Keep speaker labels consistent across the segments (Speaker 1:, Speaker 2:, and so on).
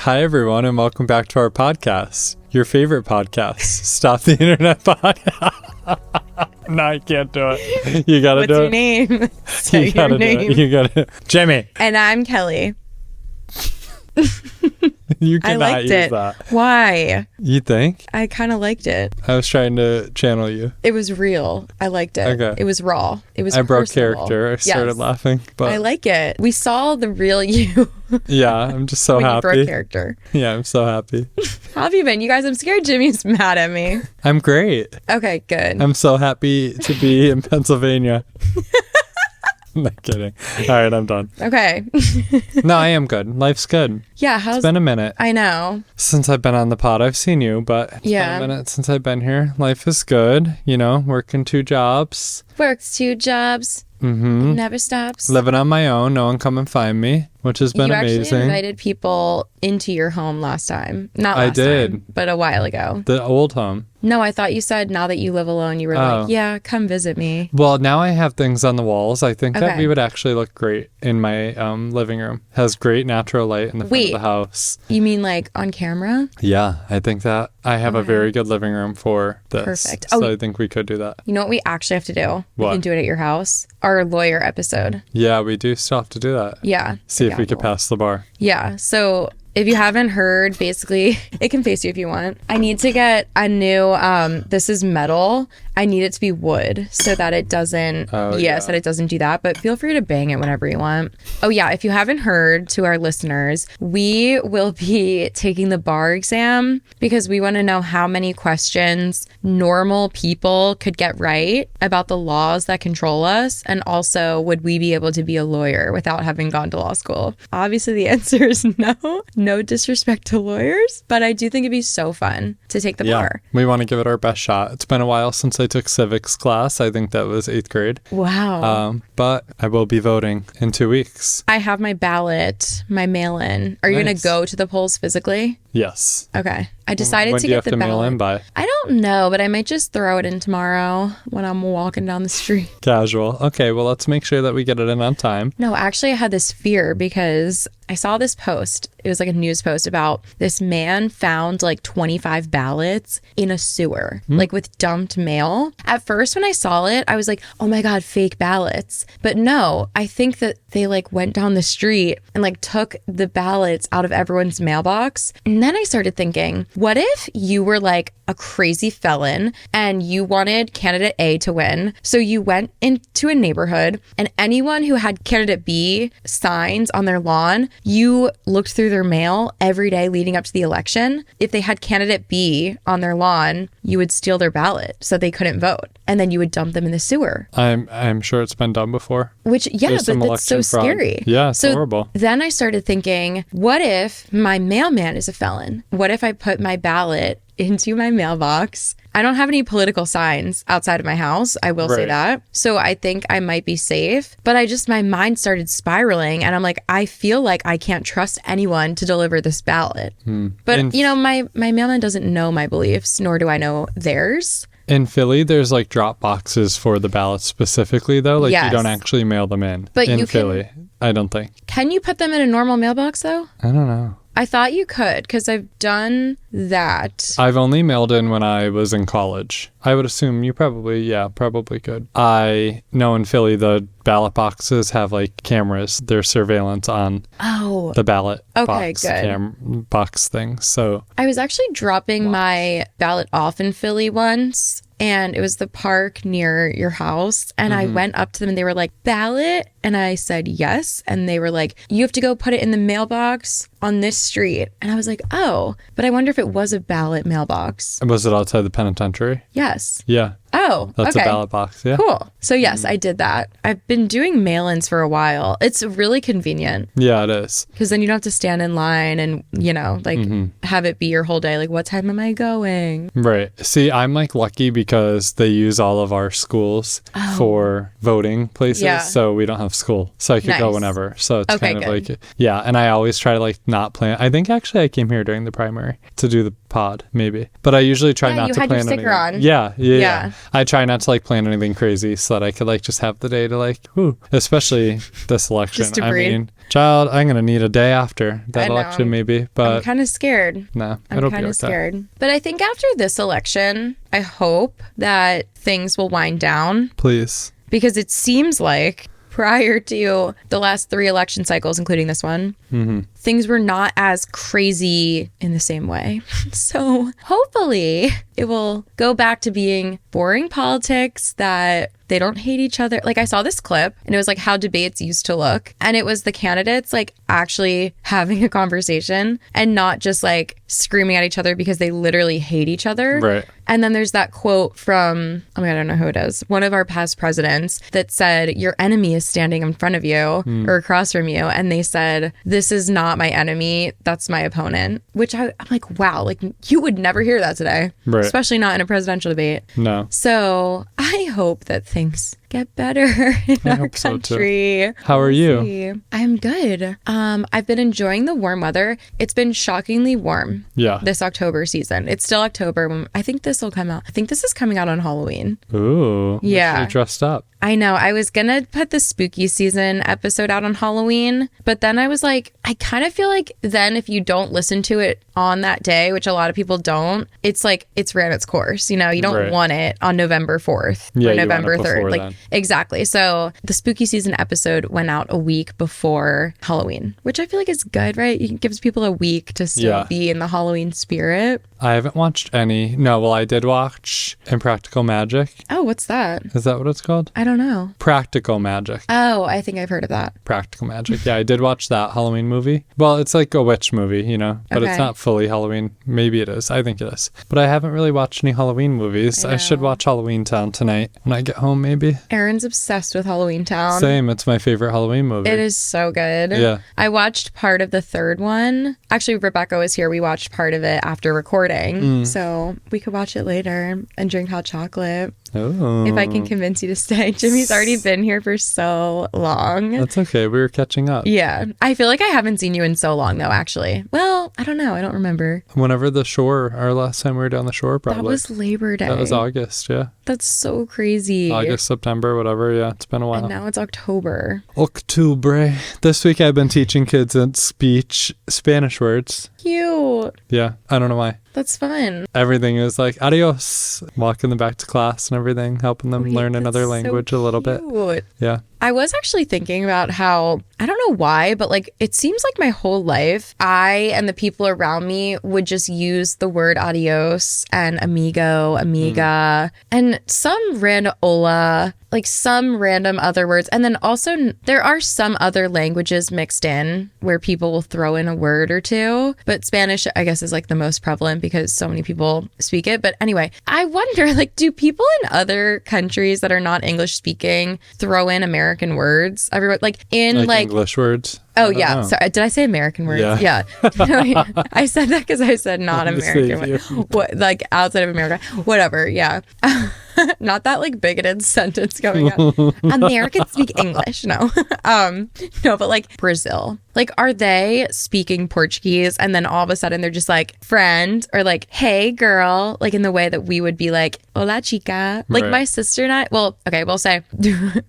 Speaker 1: Hi, everyone, and welcome back to our podcast. Your favorite podcast, Stop the Internet Podcast. No, I can't do it. You gotta do it.
Speaker 2: What's your name? Say
Speaker 1: You gotta
Speaker 2: your name.
Speaker 1: do it. You gotta. Jimmy.
Speaker 2: And I'm Kelee.
Speaker 1: You
Speaker 2: I
Speaker 1: cannot
Speaker 2: liked
Speaker 1: use
Speaker 2: it.
Speaker 1: that.
Speaker 2: Why?
Speaker 1: You think?
Speaker 2: I kind of liked it.
Speaker 1: I was trying to channel you.
Speaker 2: It was real. I liked it.
Speaker 1: Okay.
Speaker 2: It was raw. It was
Speaker 1: I broke
Speaker 2: personable.
Speaker 1: character. I started
Speaker 2: Yes.
Speaker 1: laughing, but
Speaker 2: I like it. We saw the real you
Speaker 1: yeah, I'm just so
Speaker 2: when you
Speaker 1: happy.
Speaker 2: broke character.
Speaker 1: Yeah, I'm so happy.
Speaker 2: How have you been? You guys, I'm scared Jimmy's mad at me.
Speaker 1: I'm great.
Speaker 2: Okay, good.
Speaker 1: I'm so happy to be in Pennsylvania. I'm not kidding. All right, I'm done.
Speaker 2: Okay.
Speaker 1: No, I am good. Life's good.
Speaker 2: Yeah,
Speaker 1: It's been a minute
Speaker 2: I know.
Speaker 1: since I've been on the pod. I've seen you, but it's
Speaker 2: Yeah.
Speaker 1: been a minute since I've been here. Life is good. You know, working 2 jobs.
Speaker 2: Works 2 jobs.
Speaker 1: Mm-hmm.
Speaker 2: Never stops.
Speaker 1: Living on my own. No one come and find me, which has been
Speaker 2: you actually
Speaker 1: amazing.
Speaker 2: invited people into your home last time. Not
Speaker 1: I
Speaker 2: last
Speaker 1: did.
Speaker 2: time, but a while ago.
Speaker 1: The old home.
Speaker 2: No, I thought you said now that you live alone, you were
Speaker 1: Oh.
Speaker 2: like, yeah, come visit me.
Speaker 1: Well, now I have things on the walls. I think that
Speaker 2: Okay.
Speaker 1: we would actually look great in my living room. Has great natural light in the front of
Speaker 2: Wait.
Speaker 1: the house.
Speaker 2: You mean like on camera?
Speaker 1: Yeah, I think that I have a
Speaker 2: Okay.
Speaker 1: very good living room for this.
Speaker 2: Perfect.
Speaker 1: So
Speaker 2: Oh.
Speaker 1: I think we could do that.
Speaker 2: You know what we actually have to do? We
Speaker 1: What?
Speaker 2: can do it at your house. Our lawyer episode.
Speaker 1: Yeah, we do still have to do that.
Speaker 2: Yeah.
Speaker 1: See if we could
Speaker 2: gavel.
Speaker 1: pass the bar.
Speaker 2: Yeah. So if you haven't heard, basically, it can face you if you want. I need to get a new, this is metal. I need it to be wood so that it doesn't,
Speaker 1: Oh, yeah.
Speaker 2: so that it doesn't do that. But feel free to bang it whenever you want. Oh, yeah. If you haven't heard, to our listeners, we will be taking the bar exam because we want to know how many questions normal people could get right about the laws that control us. And also, would we be able to be a lawyer without having gone to law school? Obviously, the answer is no. No disrespect to lawyers, but I do think it'd be so fun to take the bar.
Speaker 1: We want to give it our best shot. It's been a while since I took civics class. I think that was 8th grade.
Speaker 2: Wow.
Speaker 1: But I will be voting in 2 weeks.
Speaker 2: I have my ballot, my mail-in. Are you going
Speaker 1: Nice.
Speaker 2: to go to the polls physically?
Speaker 1: Yes.
Speaker 2: Okay. I decided
Speaker 1: When
Speaker 2: to
Speaker 1: do you
Speaker 2: get
Speaker 1: have
Speaker 2: the
Speaker 1: to mail
Speaker 2: ballot.
Speaker 1: in by?
Speaker 2: I don't know, but I might just throw it in tomorrow when I'm walking down the street.
Speaker 1: Casual. Okay, well, let's make sure that we get it in on time.
Speaker 2: No, actually, I had this fear because I saw this post. It was like a news post about this man found like 25 ballots in a sewer, like with dumped mail. At first, when I saw it, I was like, oh my God, fake ballots. But no, I think that they like went down the street and like took the ballots out of everyone's mailbox. And then I started thinking, what if you were like a crazy felon and you wanted candidate A to win? So you went into a neighborhood and anyone who had candidate B signs on their lawn, you looked through their mail every day leading up to the election. If they had candidate B on their lawn, you would steal their ballot so they couldn't vote. And then you would dump them in the sewer.
Speaker 1: I'm sure it's been done before.
Speaker 2: Which, yeah,
Speaker 1: There's
Speaker 2: but
Speaker 1: some
Speaker 2: that's so
Speaker 1: election fraud.
Speaker 2: scary.
Speaker 1: Yeah, it's
Speaker 2: so
Speaker 1: horrible.
Speaker 2: Then I started thinking, what if my mailman is a felon? What if I put my ballot into my mailbox? I don't have any political signs outside of my house. I will say
Speaker 1: Right.
Speaker 2: that. So I think I might be safe. But my mind started spiraling and I'm like, I feel like I can't trust anyone to deliver this ballot. But,
Speaker 1: And-
Speaker 2: you know, my mailman doesn't know my beliefs, nor do I know theirs.
Speaker 1: In Philly, there's like drop boxes for the ballots specifically, though. Like
Speaker 2: Yes.
Speaker 1: you don't actually mail them in.
Speaker 2: But
Speaker 1: in
Speaker 2: you can-
Speaker 1: Philly, I don't think.
Speaker 2: Can you put them in a normal mailbox, though?
Speaker 1: I don't know.
Speaker 2: I thought you could because I've done that.
Speaker 1: I've only mailed in when I was in college. I would assume you probably could. I know in Philly, the ballot boxes have like cameras. There's surveillance on
Speaker 2: Oh,
Speaker 1: the ballot
Speaker 2: Okay,
Speaker 1: box,
Speaker 2: good.
Speaker 1: box thing. So
Speaker 2: I was actually dropping my ballot off in Philly once, and it was the park near your house. And I went up to them and they were like, ballot? And I said yes. And they were like, you have to go put it in the mailbox on this street. And I was like, oh, but I wonder if it was a ballot mailbox.
Speaker 1: was it outside the penitentiary?
Speaker 2: Yes.
Speaker 1: Yeah,
Speaker 2: Oh,
Speaker 1: that's
Speaker 2: okay.
Speaker 1: a ballot box. Yeah.
Speaker 2: Cool. So yes, I did that. I've been doing mail-ins for a while. It's really convenient
Speaker 1: Yeah, it is.
Speaker 2: because then you don't have to stand in line and, you know, like have it be your whole day. Like, what time am I going?
Speaker 1: Right. See, I'm like lucky because they use all of our schools for voting places.
Speaker 2: Yeah.
Speaker 1: So we don't have school. So I could go
Speaker 2: Nice.
Speaker 1: whenever. So it's
Speaker 2: Okay,
Speaker 1: kind of
Speaker 2: good.
Speaker 1: like, yeah. And I always try to like not plan. I think actually I came here during the primary to do the pod, maybe. But I usually try
Speaker 2: Yeah,
Speaker 1: not
Speaker 2: you
Speaker 1: to
Speaker 2: had your
Speaker 1: plan
Speaker 2: sticker
Speaker 1: anything.
Speaker 2: on.
Speaker 1: Yeah.
Speaker 2: Yeah.
Speaker 1: I try not to like plan anything crazy so that I could like just have the day to like, especially this election.
Speaker 2: Just to
Speaker 1: I
Speaker 2: breathe.
Speaker 1: mean, Child, I'm going to need a day after that election maybe, but
Speaker 2: I'm kind of scared.
Speaker 1: No,
Speaker 2: I'm kind of scared. But I think after this election, I hope that things will wind down.
Speaker 1: Please.
Speaker 2: Because it seems like prior to the last 3 election cycles, including this one, things were not as crazy in the same way. So hopefully it will go back to being boring politics that they don't hate each other. Like I saw this clip and it was like how debates used to look. And it was the candidates like actually having a conversation and not just like screaming at each other because they literally hate each other.
Speaker 1: Right.
Speaker 2: And then there's that quote from, oh my God, I don't know who it is, one of our past presidents that said, your enemy is standing in front of you or across from you. And they said, this is not my enemy, that's my opponent. Which I'm like, wow, like you would never hear that today.
Speaker 1: Right.
Speaker 2: Especially not in a presidential debate.
Speaker 1: No.
Speaker 2: So I hope that things get better in our country.
Speaker 1: So too. How are you?
Speaker 2: I'm good. I've been enjoying the warm weather. It's been shockingly warm.
Speaker 1: Yeah.
Speaker 2: This October season. It's still October when I think this will come out. I think this is coming out on Halloween.
Speaker 1: Ooh.
Speaker 2: Yeah.
Speaker 1: You dressed up.
Speaker 2: I know. I was going to put the spooky season episode out on Halloween, but then I was like, I kind of feel like then if you don't listen to it on that day, which a lot of people don't, it's like it's ran its course. You know, you don't want it on November 4th or November 3rd. Like, exactly. So the spooky season episode went out a week before Halloween, which I feel like is good, right? It gives people a week to still be in the Halloween spirit.
Speaker 1: I haven't watched any. No, well, I did watch Impractical Magic.
Speaker 2: Oh, what's that?
Speaker 1: Is that what it's called?
Speaker 2: I don't know.
Speaker 1: Practical Magic.
Speaker 2: Oh, I think I've heard of that.
Speaker 1: Practical Magic. Yeah, I did watch that Halloween movie. Well, it's like a witch movie, you know, but it's not fully Halloween. Maybe it is. I think it is. But I haven't really watched any Halloween movies. I should watch Halloween Town tonight when I get home, maybe.
Speaker 2: Aaron's obsessed with Halloween Town.
Speaker 1: Same. It's my favorite Halloween movie.
Speaker 2: It is so good.
Speaker 1: Yeah.
Speaker 2: I watched part of the 3rd one. Actually, Rebecca was here. We watched part of it after recording. So we could watch it later and drink hot chocolate.
Speaker 1: Oh.
Speaker 2: If I can convince you to stay. Jimmy's already been here for so long.
Speaker 1: That's okay. We were catching up.
Speaker 2: Yeah. I feel like I haven't seen you in so long, though, actually. Well, I don't know. I don't remember.
Speaker 1: Whenever the shore, our last time we were down the shore, probably.
Speaker 2: That was Labor Day.
Speaker 1: That was August, yeah.
Speaker 2: That's so crazy.
Speaker 1: August, September, whatever. Yeah, it's been a while.
Speaker 2: And now it's October.
Speaker 1: Octubre. This week I've been teaching kids in speech Spanish words.
Speaker 2: Cute.
Speaker 1: Yeah, I don't know why.
Speaker 2: That's fun.
Speaker 1: Everything is like adios, walking them back to class and everything, helping them learn another language a little bit. Yeah.
Speaker 2: I was actually thinking about how, I don't know why, but like it seems like my whole life, I and the people around me would just use the word adios and amigo, amiga, and some random hola, like some random other words. And then also there are some other languages mixed in where people will throw in a word or two, but Spanish, I guess, is like the most prevalent because so many people speak it. But anyway, I wonder, like, do people in other countries that are not English speaking throw in American words? Everyone, like in like
Speaker 1: English words.
Speaker 2: Oh, yeah. Sorry. Did I say American words? Yeah. I said that because I said not American words. What, like outside of America. Whatever. Yeah. Not that like bigoted sentence coming out. Americans speak English. No. No, but like Brazil. Like, are they speaking Portuguese and then all of a sudden they're just like friend or like, hey girl, like in the way that we would be like, hola chica. Like my sister and I, well, okay, we'll say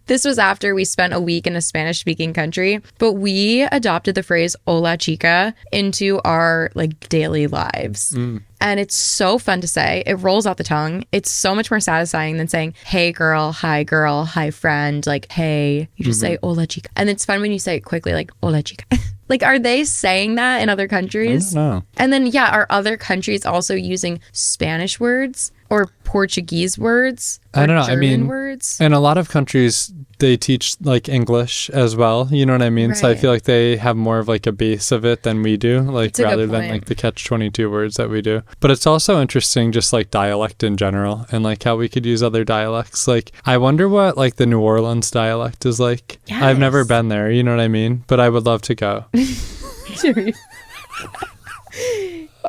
Speaker 2: this was after we spent a week in a Spanish speaking country, but we adopted the phrase hola chica into our like daily lives. And it's so fun to say. It rolls out the tongue. It's so much more satisfying than saying, hey girl, hi friend, like, hey, you just say hola chica. And it's fun when you say it quickly, like hola chica. Like, are they saying that in other countries?
Speaker 1: I don't know.
Speaker 2: And then, yeah, are other countries also using Spanish words or Portuguese words? Or
Speaker 1: I don't know.
Speaker 2: German words?
Speaker 1: In a lot of countries, they teach like English as well. You know what I mean?
Speaker 2: Right.
Speaker 1: So I feel like they have more of like a base of it than we do, like rather than like the catch-22 words that we do. But it's also interesting just like dialect in general and like how we could use other dialects. Like, I wonder what like the New Orleans dialect is like.
Speaker 2: Yes.
Speaker 1: I've never been there, you know what I mean? But I would love to go.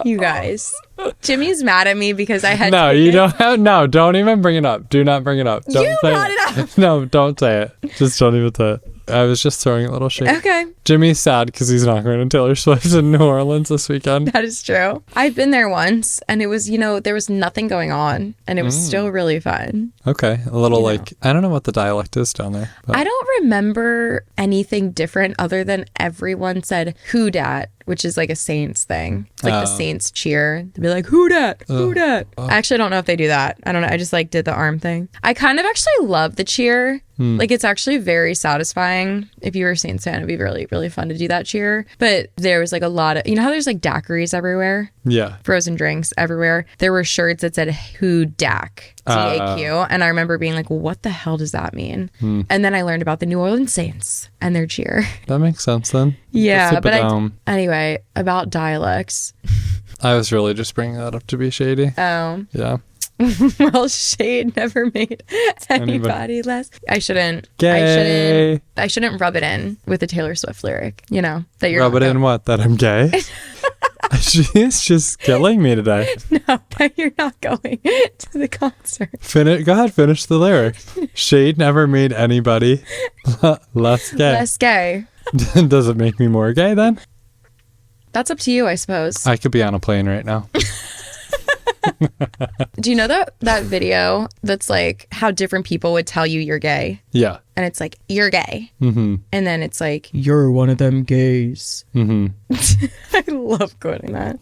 Speaker 2: You guys, Jimmy's mad at me because I had
Speaker 1: don't even bring it up. Do not bring it up. Don't
Speaker 2: you
Speaker 1: say
Speaker 2: brought it up.
Speaker 1: No, don't say it. Just don't even say it. I was just throwing a little shade.
Speaker 2: Okay.
Speaker 1: Jimmy's sad because he's not going to Taylor Swift in New Orleans this weekend.
Speaker 2: That is true. I've been there once, and it was, there was nothing going on, and it was still really fun.
Speaker 1: Okay. A little I don't know what the dialect is down there. But.
Speaker 2: I don't remember anything different other than everyone said who dat, which is like a Saints thing. It's like the Saints cheer. They'd be like, who dat? Who dat? I actually don't know if they do that. I don't know. I just like did the arm thing. I kind of actually love the cheer. Like, it's actually very satisfying. If you were a Saints fan, it'd be really, really fun to do that cheer. But there was like a lot of, how there's like daiquiris everywhere?
Speaker 1: Yeah.
Speaker 2: Frozen drinks everywhere. There were shirts that said who DAC. DAQ. And I remember being like, well, what the hell does that mean? And then I learned about the New Orleans Saints and their cheer.
Speaker 1: That makes sense then.
Speaker 2: Yeah. But anyway, about dialects.
Speaker 1: I was really just bringing that up to be shady.
Speaker 2: Oh.
Speaker 1: Yeah.
Speaker 2: Well, shade never made anybody less. I shouldn't rub it in with a Taylor Swift lyric, that you're
Speaker 1: rub it in what? That I'm gay? She's just killing me today.
Speaker 2: No, you're not going to the concert.
Speaker 1: Go ahead, finish the lyric. Shade never made anybody less gay.
Speaker 2: Less gay.
Speaker 1: Does it make me more gay then?
Speaker 2: That's up to you, I suppose.
Speaker 1: I could be on a plane right now.
Speaker 2: Do you know that video that's like how different people would tell you you're gay?
Speaker 1: Yeah.
Speaker 2: And it's like, you're gay.
Speaker 1: Mm-hmm.
Speaker 2: And then it's like, you're one of them gays.
Speaker 1: Mm-hmm.
Speaker 2: I love quoting that.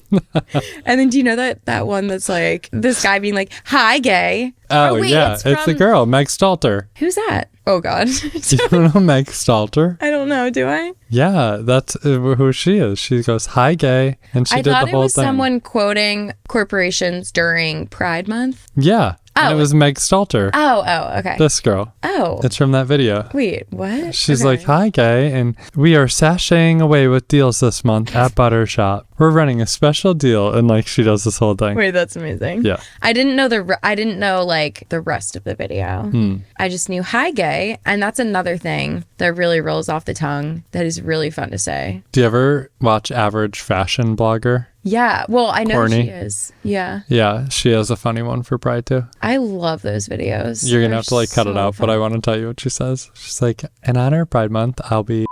Speaker 2: And then do you know that one that's like, this guy being like, hi, gay.
Speaker 1: Oh, wait, yeah. It's a girl, Meg Stalter.
Speaker 2: Who's that? Oh, God.
Speaker 1: You don't know Meg Stalter?
Speaker 2: I don't know. Do I?
Speaker 1: Yeah, that's who she is. She goes, hi, gay. And she did the whole thing. I thought it was
Speaker 2: someone quoting corporations during Pride Month.
Speaker 1: Yeah. Oh. And it was Meg Stalter.
Speaker 2: Oh, okay.
Speaker 1: This girl.
Speaker 2: Oh.
Speaker 1: It's from that video.
Speaker 2: Wait, what?
Speaker 1: She's like, hi, gay, and we are sashaying away with deals this month at Butter Shop. We're running a special deal, and like she does this whole thing.
Speaker 2: Wait, that's amazing.
Speaker 1: Yeah.
Speaker 2: I didn't know like the rest of the video. I just knew hi, gay, and that's another thing that really rolls off the tongue that is really fun to say.
Speaker 1: Do you ever watch Average Fashion Blogger?
Speaker 2: Yeah, well, I know
Speaker 1: Corny.
Speaker 2: she is. Yeah.
Speaker 1: Yeah, she has a funny one for Pride too.
Speaker 2: I love those videos.
Speaker 1: You're going to have to like cut it out, but I want to tell you what she says. She's like, in honor of Pride Month, I'll be...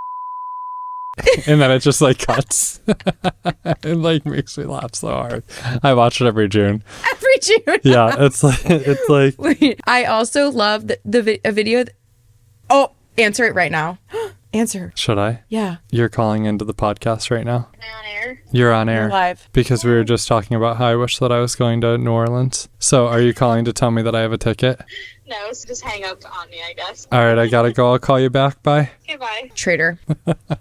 Speaker 1: and then it just like cuts. It like makes me laugh so hard. I watch it every June.
Speaker 2: Every June?
Speaker 1: Yeah, it's like...
Speaker 2: Wait, I also love a video... Oh, answer it right now. Answer.
Speaker 1: Should I?
Speaker 2: Yeah.
Speaker 1: You're calling into the podcast right now?
Speaker 3: Am I on air?
Speaker 1: You're on air.
Speaker 2: You're live.
Speaker 1: Because we were just talking about how I wish that I was going to New Orleans. So are you calling to tell me that I have a ticket?
Speaker 3: No, so just hang up on me, I guess.
Speaker 1: All right, I gotta go. I'll call you back. Bye.
Speaker 3: Okay, bye.
Speaker 2: Traitor.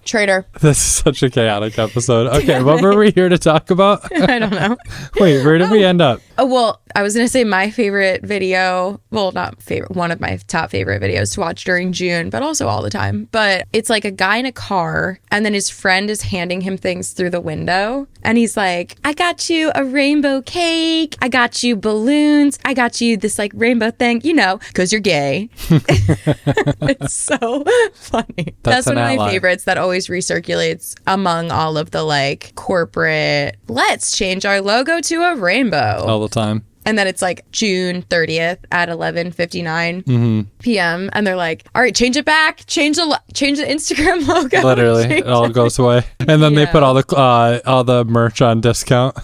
Speaker 2: Traitor.
Speaker 1: This is such a chaotic episode. Okay, what were we here to talk about?
Speaker 2: I don't know.
Speaker 1: Wait, where did we end up?
Speaker 2: Oh, well, I was going to say my favorite video, well, not favorite, one of my top favorite videos to watch during June, but also all the time. But it's like a guy in a car, and then his friend is handing him things through the window. And he's like, I got you a rainbow cake. I got you balloons. I got you this like rainbow thing, because you're gay. It's so funny. That's one of my favorites that always recirculates among all of the like corporate, let's change our logo to a rainbow.
Speaker 1: All the time.
Speaker 2: And then it's like June 30th at 11:59 p.m. And they're like, all right, change it back. Change the Instagram logo.
Speaker 1: Literally, it all goes away. And then they put all the merch on discount.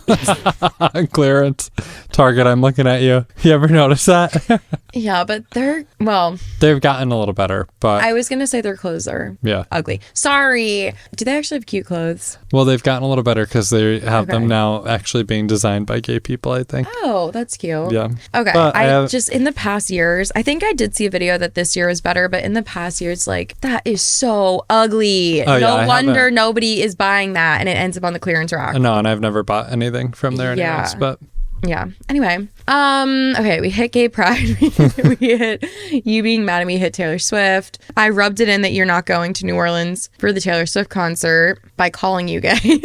Speaker 1: On clearance. Target, I'm looking at you. You ever notice that?
Speaker 2: Yeah, but
Speaker 1: they've gotten a little better, but...
Speaker 2: I was going to say their clothes are ugly. Sorry. Do they actually have cute clothes?
Speaker 1: Well, they've gotten a little better because they have them now actually being designed by gay people, I think.
Speaker 2: Oh, that's cute.
Speaker 1: Yeah.
Speaker 2: Okay. But just in the past years, I think I did see a video that this year was better, but in the past years, like, that is so ugly.
Speaker 1: Oh,
Speaker 2: no wonder nobody is buying that and it ends up on the clearance rack.
Speaker 1: No, and I've never bought anything from there anyways, but...
Speaker 2: Yeah. Anyway, okay, we hit gay pride. We hit you being mad at me, hit Taylor Swift. I rubbed it in that you're not going to New Orleans for the Taylor Swift concert by calling you gay.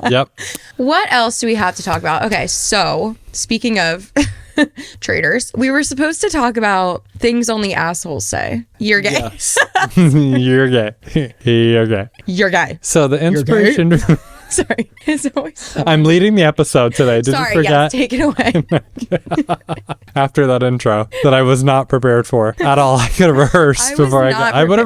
Speaker 1: Yep.
Speaker 2: What else do we have to talk about? Okay, so speaking of traitors, we were supposed to talk about things only assholes say. You're gay.
Speaker 1: Yes. You're gay. You're gay.
Speaker 2: You're gay.
Speaker 1: So the inspiration...
Speaker 2: Sorry. It's always so
Speaker 1: I'm leading the episode today. Did
Speaker 2: Sorry,
Speaker 1: you forget?
Speaker 2: yes, take it away.
Speaker 1: After that intro that I was not prepared for at all. I could have rehearsed before I got. I would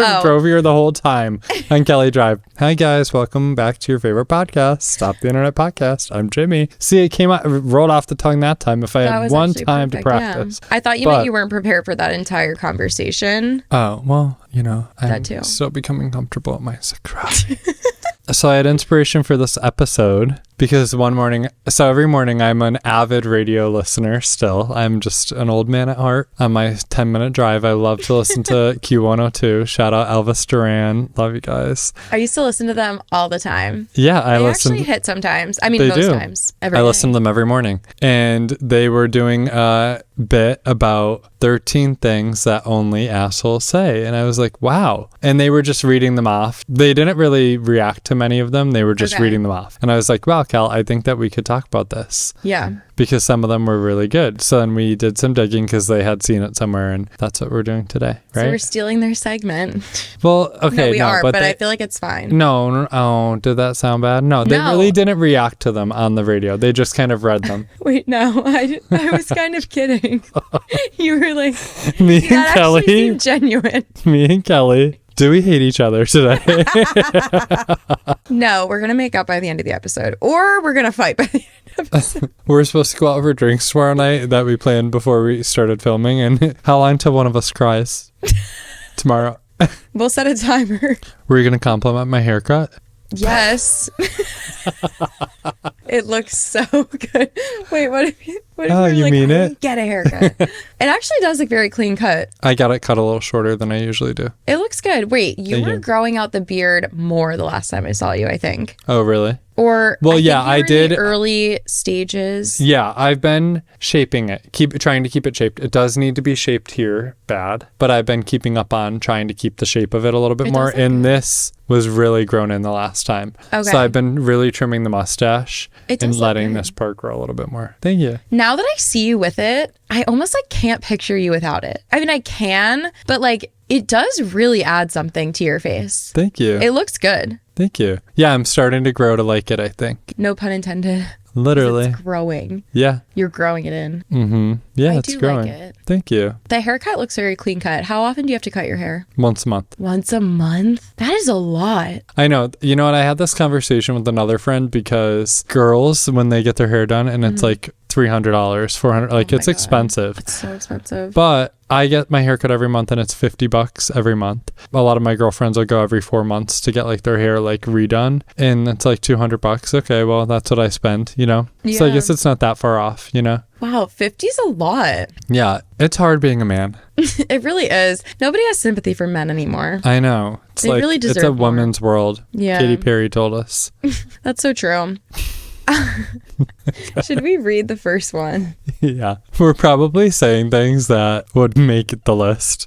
Speaker 1: have drove here the whole time on Kelee Drive. Hi guys, welcome back to your favorite podcast, Stop the Internet Podcast. I'm Jimmy. See, it rolled off the tongue that time. If I had one time to practice.
Speaker 2: Yeah. I thought you meant you weren't prepared for that entire conversation.
Speaker 1: Oh, well, I'm still becoming comfortable at my sexuality. So I had inspiration for this episode because every morning I'm an avid radio listener still. I'm just an old man at heart. On my 10-minute drive, I love to listen to Q102. Shout out Elvis Duran. Love you guys.
Speaker 2: I used to listen to them all the time.
Speaker 1: Yeah,
Speaker 2: They actually hit sometimes. I mean, most times. I
Speaker 1: listen to them every morning. And they were doing a bit about 13 things that only assholes say. And I was like, wow. And they were just reading them off. They didn't really react to many of them. They were just reading them off. And I was like, wow, Cal, I think that we could talk about this.
Speaker 2: Yeah.
Speaker 1: Because some of them were really good. So then we did some digging because they had seen it somewhere. And that's what we're doing today, right?
Speaker 2: So we're stealing their segment.
Speaker 1: Well, okay.
Speaker 2: But I feel like it's fine.
Speaker 1: No. Oh, did that sound bad? No, they really didn't react to them on the radio. They just kind of read them.
Speaker 2: Wait, no. I was kind of kidding. You were like,
Speaker 1: me and Kelee.
Speaker 2: Seemed genuine.
Speaker 1: Me and Kelee. Do we hate each other today?
Speaker 2: No, we're going to make up by the end of the episode. Or we're going to fight by the end of the episode.
Speaker 1: We're supposed to go out for drinks tomorrow night that we planned before we started filming. And how long till one of us cries? Tomorrow.
Speaker 2: We'll set a timer.
Speaker 1: Were you going to compliment my haircut?
Speaker 2: Yes. It looks so good. Wait, what if you
Speaker 1: mean it?
Speaker 2: Get a haircut. It actually does look very clean cut.
Speaker 1: I got it cut a little shorter than I usually do.
Speaker 2: It looks good. Wait, you were growing out the beard more the last time I saw you, I think.
Speaker 1: Oh, really?
Speaker 2: Or
Speaker 1: I did
Speaker 2: early stages.
Speaker 1: Yeah, I've been shaping it, trying to keep it shaped. It does need to be shaped here bad, but I've been keeping up on trying to keep the shape of it a little bit more. And this was really grown in the last time. Okay. So I've been really trimming the mustache and letting this part grow a little bit more. Thank you.
Speaker 2: Now that I see you with it, I almost can't picture you without it. I mean, I can, but it does really add something to your face.
Speaker 1: Thank you.
Speaker 2: It looks good.
Speaker 1: Thank you. Yeah, I'm starting to grow to like it, I think.
Speaker 2: No pun intended.
Speaker 1: Literally.
Speaker 2: It's growing.
Speaker 1: Yeah.
Speaker 2: You're growing it in.
Speaker 1: Mm-hmm. Yeah, it's growing.
Speaker 2: Like it.
Speaker 1: Thank you.
Speaker 2: The haircut looks very clean cut. How often do you have to cut your hair?
Speaker 1: Once a month.
Speaker 2: Once a month? That is a lot.
Speaker 1: I know. You know what? I had this conversation with another friend because girls, when they get their hair done, and it's $300, $400, it's expensive.
Speaker 2: It's so expensive.
Speaker 1: But I get my haircut every month and it's $50 every month. A lot of my girlfriends will go every 4 months to get their hair redone, and it's $200. Okay, well, that's what I spend, Yeah. So I guess it's not that far off,
Speaker 2: Wow, 50's a lot.
Speaker 1: Yeah, it's hard being a man.
Speaker 2: It really is. Nobody has sympathy for men anymore.
Speaker 1: I know.
Speaker 2: They really deserve
Speaker 1: it's a
Speaker 2: more.
Speaker 1: woman's world.
Speaker 2: Yeah.
Speaker 1: Katy Perry told us.
Speaker 2: That's so true. Should we read the first one?
Speaker 1: Yeah. We're probably saying things that would make the list.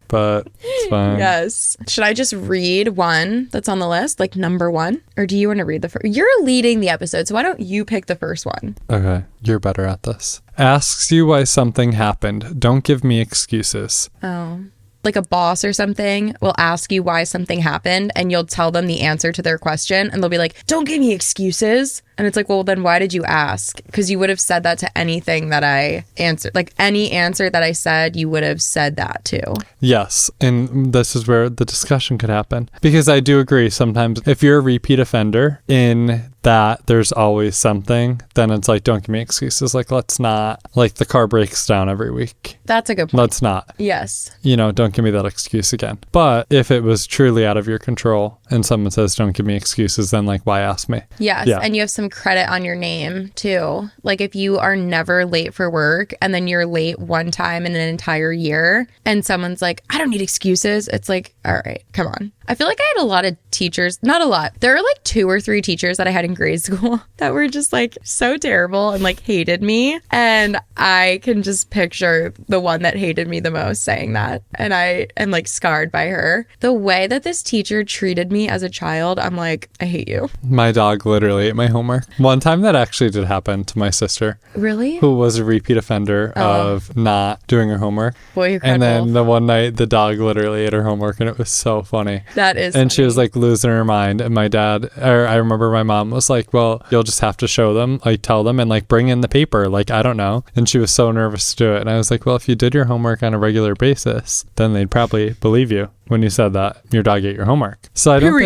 Speaker 1: But it's fine.
Speaker 2: Yes. Should I just read one that's on the list, number one? Or do you want to read the first? You're leading the episode, so why don't you pick the first one?
Speaker 1: Okay. You're better at this. Asks you why something happened. Don't give me excuses.
Speaker 2: Oh. Like a boss or something will ask you why something happened, and you'll tell them the answer to their question, and they'll be like, don't give me excuses. And it's well, then why did you ask? Because you would have said that to anything that I answered. Any answer that I said, you would have said that to. Yes.
Speaker 1: And this is where the discussion could happen. Because I do agree sometimes if you're a repeat offender in that there's always something, then it's don't give me excuses. Let's not, the car breaks down every week.
Speaker 2: That's a good point.
Speaker 1: Let's not.
Speaker 2: Yes.
Speaker 1: Don't give me that excuse again. But if it was truly out of your control and someone says, don't give me excuses, then why ask me?
Speaker 2: Yes. Yeah. And you have some credit on your name too. If you are never late for work and then you're late one time in an entire year and someone's I don't need excuses. It's all right, come on. I feel like I had a lot of teachers, not a lot. There are 2 or 3 teachers that I had in grade school that were just so terrible and hated me. And I can just picture the one that hated me the most saying that. And I am scarred by her. The way that this teacher treated me as a child, I'm I hate you.
Speaker 1: My dog literally ate my homework. One time that actually did happen to my sister.
Speaker 2: Really?
Speaker 1: Who was a repeat offender of not doing her homework.
Speaker 2: Boy,
Speaker 1: and then the one night the dog literally ate her homework, and it was so funny.
Speaker 2: That is
Speaker 1: And
Speaker 2: funny.
Speaker 1: she was losing her mind. And I remember my mom was like, well, you'll just have to show them, like tell them and like bring in the paper. Like, I don't know. And she was so nervous to do it. And I was like, well, if you did your homework on a regular basis, then they'd probably believe you when you said that your dog ate your homework. So I don't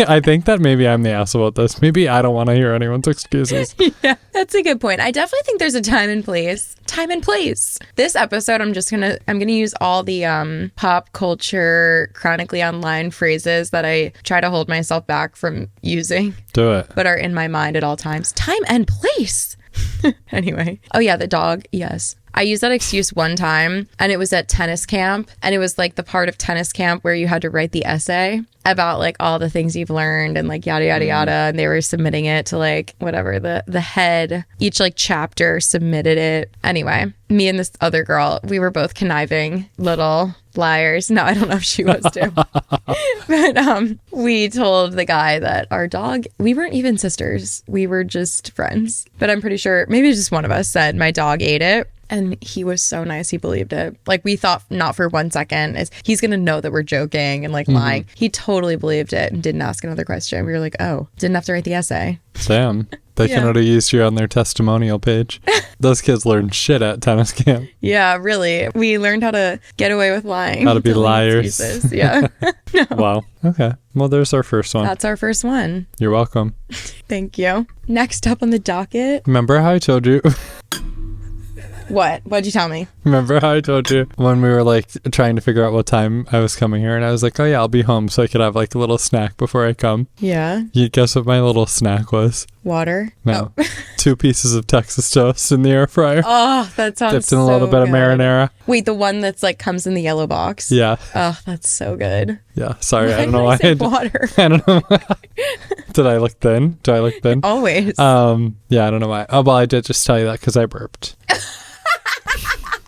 Speaker 1: I think that maybe I'm the asshole at this. Maybe I don't want to hear anyone's excuses.
Speaker 2: Yeah, that's a good point. I definitely think there's a time and place. Time and place. This episode, I'm gonna use all the pop culture, chronically online phrases that I try to hold myself back from using.
Speaker 1: Do it.
Speaker 2: But are in my mind at all times. Time and place. Anyway. Oh yeah, the dog. Yes. I used that excuse one time, and it was at tennis camp, and it was like the part of tennis camp where you had to write the essay about like all the things you've learned and like yada yada yada, and they were submitting it to like whatever the head, each like chapter submitted it. Anyway, me and this other girl, we were both conniving little liars. No, I don't know if she was too. But we told the guy that our dog, we weren't even sisters, we were just friends, but I'm pretty sure maybe just one of us said my dog ate it. And he was so nice. He believed it. Like, we thought not for 1 second is he's going to know that we're joking and like lying. He totally believed it and didn't ask another question. We were like, oh, didn't have to write the essay.
Speaker 1: Damn. They can have used you on their testimonial page. Those kids learned shit at tennis camp.
Speaker 2: Yeah, really. We learned how to get away with lying.
Speaker 1: How to be liars.
Speaker 2: Yeah. No.
Speaker 1: Wow. Okay. Well, there's our first one.
Speaker 2: That's our first one.
Speaker 1: You're welcome.
Speaker 2: Thank you. Next up on the docket.
Speaker 1: Remember how I told you...
Speaker 2: What? What'd you tell me?
Speaker 1: Remember how I told you when we were like trying to figure out what time I was coming here, and I was like, oh yeah, I'll be home so I could have like a little snack before I come.
Speaker 2: Yeah.
Speaker 1: You guess what my little snack was?
Speaker 2: Water?
Speaker 1: No. 2 pieces of Texas toast in the air fryer.
Speaker 2: Oh, that sounds
Speaker 1: dipped in a little bit of marinara.
Speaker 2: Wait, the one that's like comes in the yellow box?
Speaker 1: Yeah.
Speaker 2: Oh, that's so good.
Speaker 1: Yeah. Sorry,
Speaker 2: Why
Speaker 1: I don't know why.
Speaker 2: Water.
Speaker 1: I don't know why. Did I look thin? Do I look thin?
Speaker 2: Always.
Speaker 1: Yeah, I don't know why. Oh, well, I did just tell you that because I burped.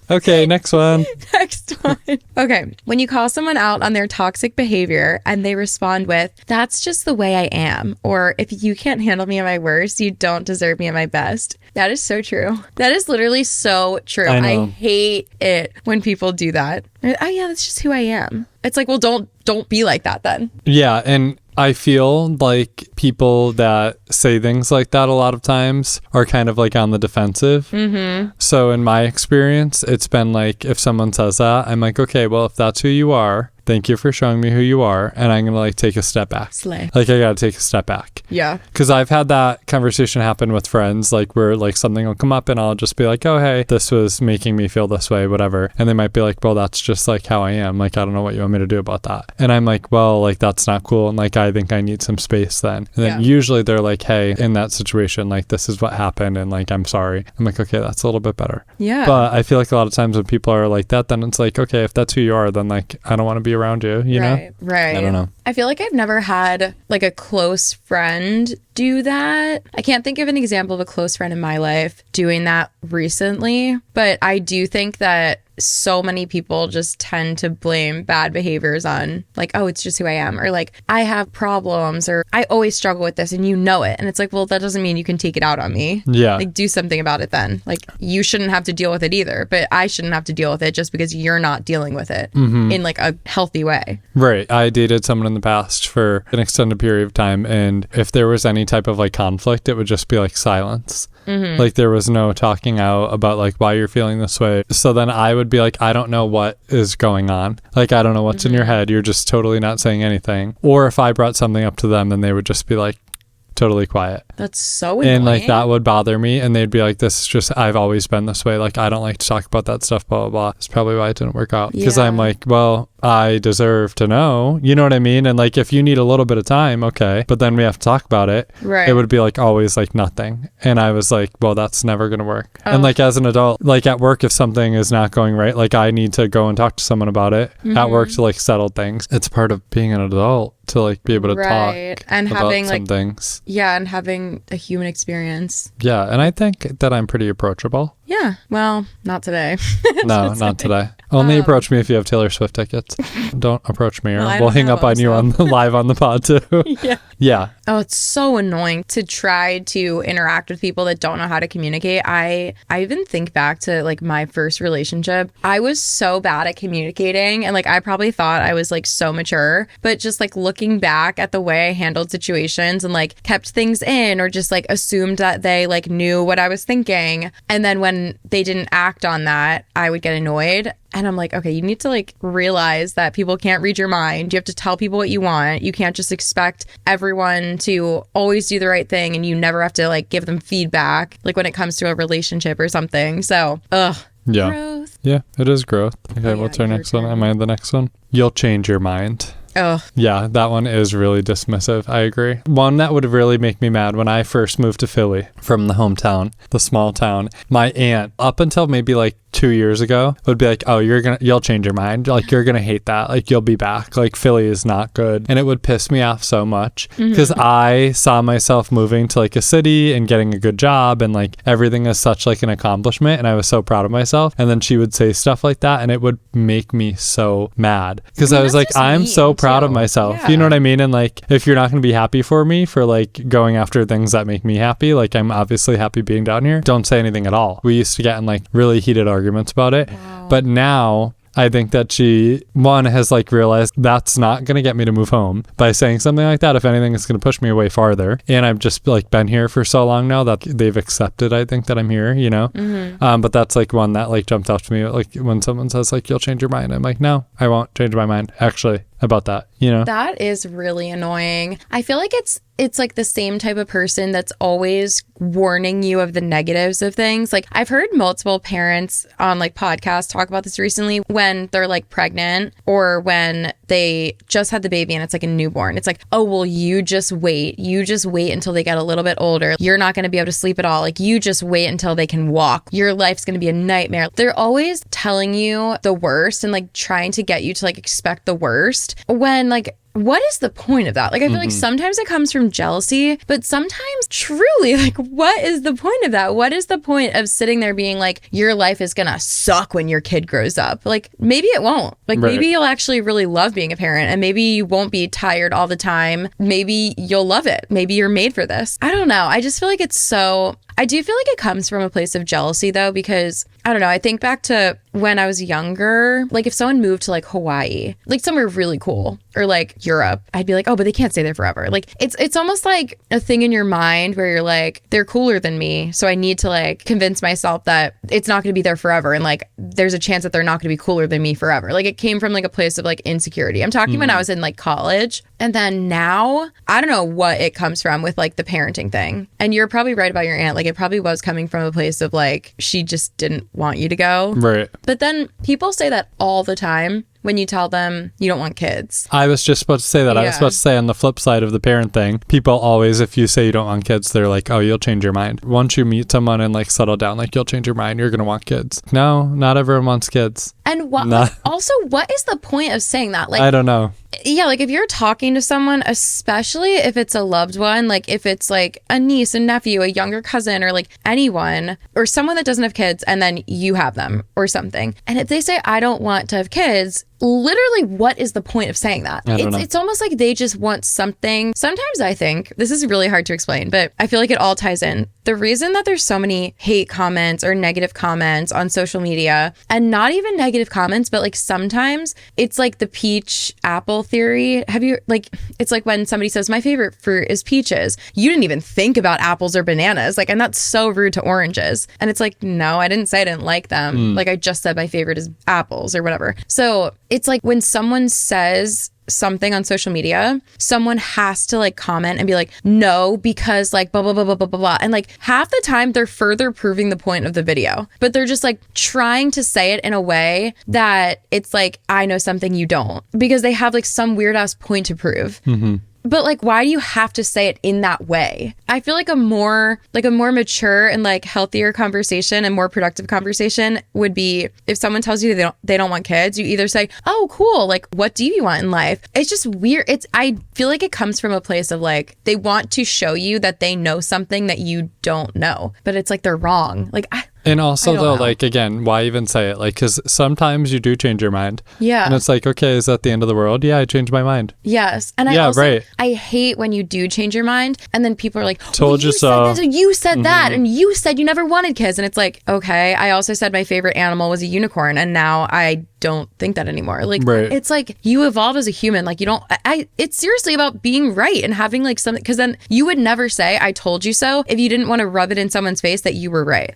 Speaker 1: Okay, next one.
Speaker 2: Next one. Okay. When you call someone out on their toxic behavior and they respond with, that's just the way I am, or if you can't handle me at my worst, you don't deserve me at my best. That is so true. That is literally so true. I hate it when people do that. Oh yeah, that's just who I am. It's like, well, don't be like that then.
Speaker 1: Yeah, and I feel like people that say things like that a lot of times are kind of like on the defensive. Mm-hmm. So in my experience, it's been like if someone says that, I'm like, okay, well, if that's who you are, thank you for showing me who you are. And I'm going to like take a step back.
Speaker 2: Slay.
Speaker 1: Like I got to take a step back.
Speaker 2: Yeah.
Speaker 1: Because I've had that conversation happen with friends, like where like something will come up and I'll just be like, oh, hey, this was making me feel this way, whatever. And they might be like, well, that's just like how I am. Like, I don't know what you want me to do about that. And I'm like, well, like that's not cool. And like, I think I need some space then. And then usually they're like, hey, in that situation, like this is what happened. And like, I'm sorry. I'm like, okay, that's a little bit better.
Speaker 2: Yeah.
Speaker 1: But I feel like a lot of times when people are like that, then it's like, okay, if that's who you are, then like, I don't want to be around you, you know?
Speaker 2: Right.
Speaker 1: I don't know.
Speaker 2: I feel like I've never had like a close friend do that. I can't think of an example of a close friend in my life doing that recently, but I do think that so many people just tend to blame bad behaviors on like, oh, it's just who I am, or like I have problems, or I always struggle with this and you know it. And it's like, well, that doesn't mean you can take it out on me.
Speaker 1: Yeah.
Speaker 2: Like do something about it then. Like you shouldn't have to deal with it either, but I shouldn't have to deal with it just because you're not dealing with it in like a healthy way.
Speaker 1: Right. I dated someone in the past for an extended period of time, and if there was any type of like conflict, it would just be like silence. Mm-hmm. Like there was no talking out about like why you're feeling this way. So then I would be like, I don't know what is going on. Like, I don't know what's in your head. You're just totally not saying anything. Or if I brought something up to them, then they would just be like, totally quiet.
Speaker 2: That's so annoying.
Speaker 1: And like that would bother me, and they'd be like, this is just, I've always been this way, like I don't like to talk about that stuff, blah blah blah. That's probably why it didn't work out, because I'm like, well, I deserve to know, you know what I mean? And like if you need a little bit of time, okay, but then we have to talk about it. Right. It would be like always like nothing, and I was like, well, that's never gonna work. And like as an adult, like at work, if something is not going right, like I need to go and talk to someone about it at work to like settle things. It's part of being an adult to like be able to talk
Speaker 2: and
Speaker 1: about
Speaker 2: having
Speaker 1: some
Speaker 2: like
Speaker 1: things.
Speaker 2: Yeah, and having a human experience.
Speaker 1: Yeah, and I think that I'm pretty approachable.
Speaker 2: Yeah, well, not today.
Speaker 1: No, not today. Only approach me if you have Taylor Swift tickets. Don't approach me, or we'll hang up on you on the live on the pod too. Yeah.
Speaker 2: Oh, it's so annoying to try to interact with people that don't know how to communicate. I even think back to like my first relationship. I was so bad at communicating, and like I probably thought I was like so mature, but just like looking back at the way I handled situations and like kept things in, or just like assumed that they like knew what I was thinking, and then when they didn't act on that, I would get annoyed. And I'm like, okay, you need to like realize that people can't read your mind. You have to tell people what you want. You can't just expect everyone to always do the right thing, and you never have to like give them feedback, like when it comes to a relationship or something. So,
Speaker 1: yeah.
Speaker 2: Growth.
Speaker 1: Yeah, it is growth. Okay, what's our next one? Am I the next one? You'll change your mind.
Speaker 2: Oh.
Speaker 1: Yeah, that one is really dismissive. I agree. One that would really make me mad when I first moved to Philly from the hometown, the small town. My aunt, up until maybe like 2 years ago, would be like, oh, you'll change your mind. Like, you're going to hate that. Like, you'll be back. Like, Philly is not good. And it would piss me off so much because I saw myself moving to like a city and getting a good job, and like everything is such like an accomplishment. And I was so proud of myself. And then she would say stuff like that, and it would make me so mad because I was like, I'm so proud of myself. Yeah. You know what I mean? And like, if you're not going to be happy for me for like going after things that make me happy, like I'm obviously happy being down here, don't say anything at all. We used to get in like really heated arguments about it. Wow. But now I think that she, one, has like realized that's not going to get me to move home by saying something like that. If anything, it's going to push me way farther. And I've just like been here for so long now that they've accepted, I think, that I'm here, you know? But that's like one that like jumped out to me. Like when someone says like, you'll change your mind. I'm like, no, I won't change my mind actually about that, you know?
Speaker 2: That is really annoying. I feel like it's like the same type of person that's always warning you of the negatives of things. Like I've heard multiple parents on like podcasts talk about this recently when they're like pregnant or when they just had the baby and it's like a newborn. It's like, oh, well, you just wait. You just wait until they get a little bit older. You're not going to be able to sleep at all. Like you just wait until they can walk. Your life's going to be a nightmare. They're always telling you the worst and like trying to get you to like expect the worst when like, what is the point of that? Like, I feel like sometimes it comes from jealousy, but sometimes truly, like, what is the point of that? What is the point of sitting there being like, your life is going to suck when your kid grows up? Like, maybe it won't. Like, maybe you'll actually really love being a parent, and maybe you won't be tired all the time. Maybe you'll love it. Maybe you're made for this. I don't know. I just feel like it's so... I do feel like it comes from a place of jealousy, though, because I don't know. I think back to when I was younger, like if someone moved to like Hawaii, like somewhere really cool, or like Europe, I'd be like, oh, but they can't stay there forever. Like it's almost like a thing in your mind where you're like, they're cooler than me, so I need to like convince myself that it's not going to be there forever, and like there's a chance that they're not going to be cooler than me forever. Like it came from like a place of like insecurity. I'm talking when I was in like college, and then now I don't know what it comes from with like the parenting thing. And you're probably right about your aunt. Like it probably was coming from a place of like she just didn't want you to go.
Speaker 1: Right.
Speaker 2: But then people say that all the time when you tell them you don't want kids.
Speaker 1: I was just about to say that. Yeah. I was about to say on the flip side of the parent thing, people always, if you say you don't want kids, they're like, oh, you'll change your mind. Once you meet someone and like settle down, like you'll change your mind, you're going to want kids. No, not everyone wants kids.
Speaker 2: And also, what is the point of saying that? Like,
Speaker 1: I don't know.
Speaker 2: Yeah, like if you're talking to someone, especially if it's a loved one, like if it's like a niece, a nephew, a younger cousin, or like anyone, or someone that doesn't have kids and then you have them or something. And if they say, I don't want to have kids, literally, what is the point of saying that? It's almost like they just want something. Sometimes I think, this is really hard to explain, but I feel like it all ties in. The reason that there's so many hate comments or negative comments on social media, and not even negative comments, but like sometimes it's like the peach apple theory. Have you, like, it's like when somebody says, my favorite fruit is peaches. You didn't even think about apples or bananas. Like, and that's so rude to oranges. And it's like, no, I didn't say I didn't like them. Like I just said my favorite is apples or whatever. So it's like when someone says something on social media, someone has to like comment and be like, no, because like blah, blah, blah, blah, blah, blah, blah. And like half the time they're further proving the point of the video, but they're just like trying to say it in a way that it's like, I know something you don't, because they have like some weird ass point to prove. But like, why do you have to say it in that way? I feel like a more mature and like healthier conversation and more productive conversation would be if someone tells you they don't want kids, you either say, oh, cool. Like, what do you want in life? It's just weird. I feel like it comes from a place of like, they want to show you that they know something that you don't know, but it's like they're wrong. Like,
Speaker 1: And also though, like, again, why even say it? Like, because sometimes you do change your mind.
Speaker 2: Yeah.
Speaker 1: And it's like, okay, is that the end of the world? Yeah, I changed my mind.
Speaker 2: Yes. And I hate when you do change your mind and then people are like,
Speaker 1: told you so.
Speaker 2: You said that and you said you never wanted kids. And it's like, okay, I also said my favorite animal was a unicorn and now I don't think that anymore. Like, it's like you evolve as a human. Like, you don't, it's seriously about being right and having like something, because then you would never say, I told you so, if you didn't want to rub it in someone's face that you were right.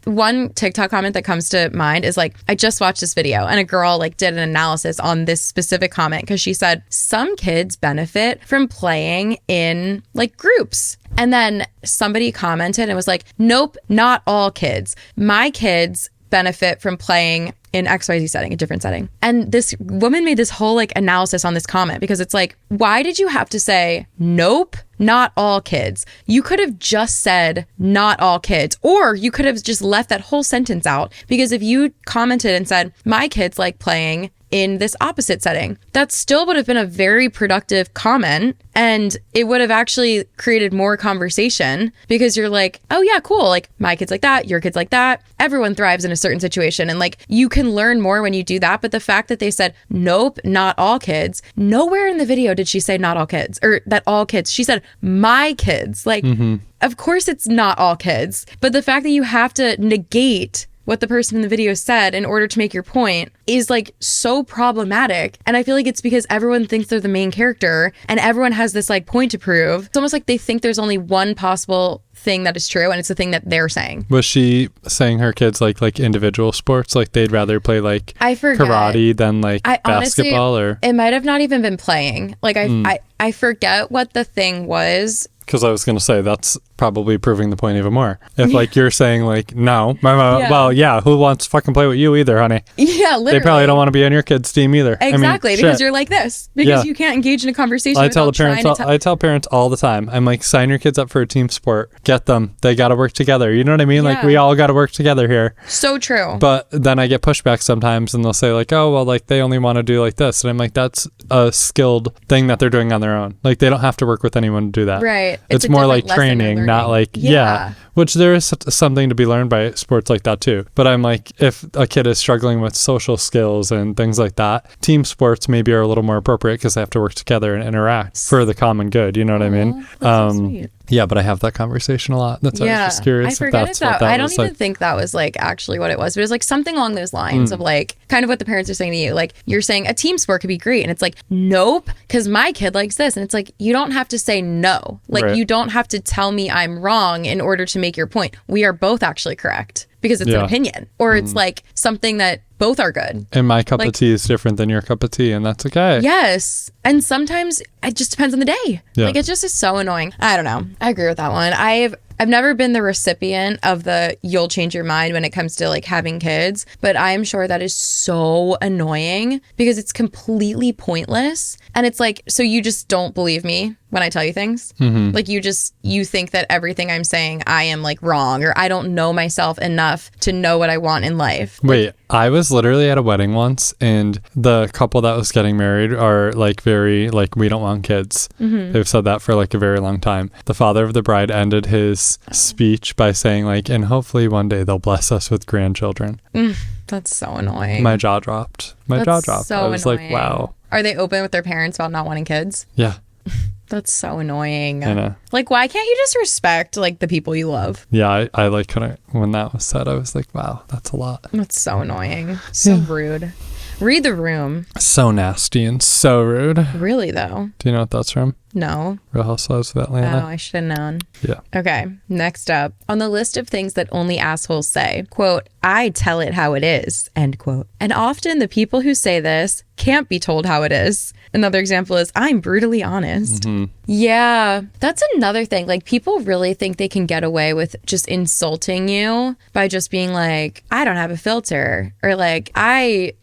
Speaker 2: One TikTok comment that comes to mind is like, I just watched this video and a girl like did an analysis on this specific comment because she said some kids benefit from playing in like groups. And then somebody commented and was like, nope, not all kids. My kids benefit from playing in XYZ setting, a different setting. And this woman made this whole like analysis on this comment because it's like, why did you have to say, nope, not all kids? You could have just said, not all kids, or you could have just left that whole sentence out. Because if you commented and said, my kids like playing in this opposite setting, that still would have been a very productive comment and it would have actually created more conversation because you're like, oh yeah, cool. Like my kid's like that, your kid's like that. Everyone thrives in a certain situation. And like you can learn more when you do that. But the fact that they said, nope, not all kids, nowhere in the video did she say not all kids or that all kids. She said, my kids. Like, of course it's not all kids. But the fact that you have to negate what the person in the video said in order to make your point is like so problematic. And I feel like it's because everyone thinks they're the main character and everyone has this like point to prove. It's almost like they think there's only one possible thing that is true and it's the thing that they're saying. Was she saying her kids like individual sports? Like they'd rather play like karate than like basketball? Or it might have not even been playing. Like I forget what the thing was. Because I was going to say that's probably proving the point even more. If like you're saying like, no, well, yeah, who wants to fucking play with you either, honey? Yeah, literally. They probably don't want to be on your kid's team either. Exactly, because you're like this. Because you can't engage in a conversation. I tell parents all the time, I'm like, sign your kids up for a team sport. Get them. They got to work together. You know what I mean? Yeah. Like we all got to work together here. So true. But then I get pushback sometimes and they'll say like, oh, well, like they only want to do like this. And I'm like, that's a skilled thing that they're doing on their own. Like they don't have to work with anyone to do that. Right. It's more like training, not like, which there is something to be learned by sports like that too. But I'm like, if a kid is struggling with social skills and things like that, team sports maybe are a little more appropriate because they have to work together and interact for the common good. You know what I mean? That's so sweet. Yeah, but I have that conversation a lot. That's why I was just curious. I forget if that I don't even think that was like actually what it was, but it was like something along those lines of like kind of what the parents are saying to you. Like you're saying a team sport could be great. And it's like, nope, because my kid likes this. And it's like, you don't have to say no. Like you don't have to tell me I'm wrong in order to make your point. We are both actually correct because it's an opinion or it's like something that both are good. And my cup of tea is different than your cup of tea, and that's okay. Yes. And sometimes it just depends on the day. Yeah. Like it just is so annoying. I don't know. I agree with that one. I've never been the recipient of the you'll change your mind when it comes to like having kids, but I'm sure that is so annoying because it's completely pointless. And it's like, so you just don't believe me when I tell you things? Like you think that everything I'm saying I am like wrong or I don't know myself enough to know what I want in life. Wait, I was literally at a wedding once and the couple that was getting married are like very like, we don't want kids. They've said that for like a very long time. The father of the bride ended his speech by saying like, and hopefully one day they'll bless us with grandchildren. That's so annoying. My jaw dropped. So I was annoying. Like, wow. Are they open with their parents about not wanting kids? Yeah. That's so annoying. I know. Like, why can't you just respect like the people you love? Yeah, I like kind of when that was said, I was like, wow, that's a lot. That's so annoying. So rude. Read the Room. So nasty and so rude. Really though. Do you know what that's from? No. Real Housewives of Atlanta. Oh, I should have known. Yeah. Okay. Next up, on the list of things that only assholes say, quote, I tell it how it is, end quote. And often the people who say this can't be told how it is. Another example is, I'm brutally honest. Yeah, that's another thing. Like, people really think they can get away with just insulting you by just being like, I don't have a filter. Or like, I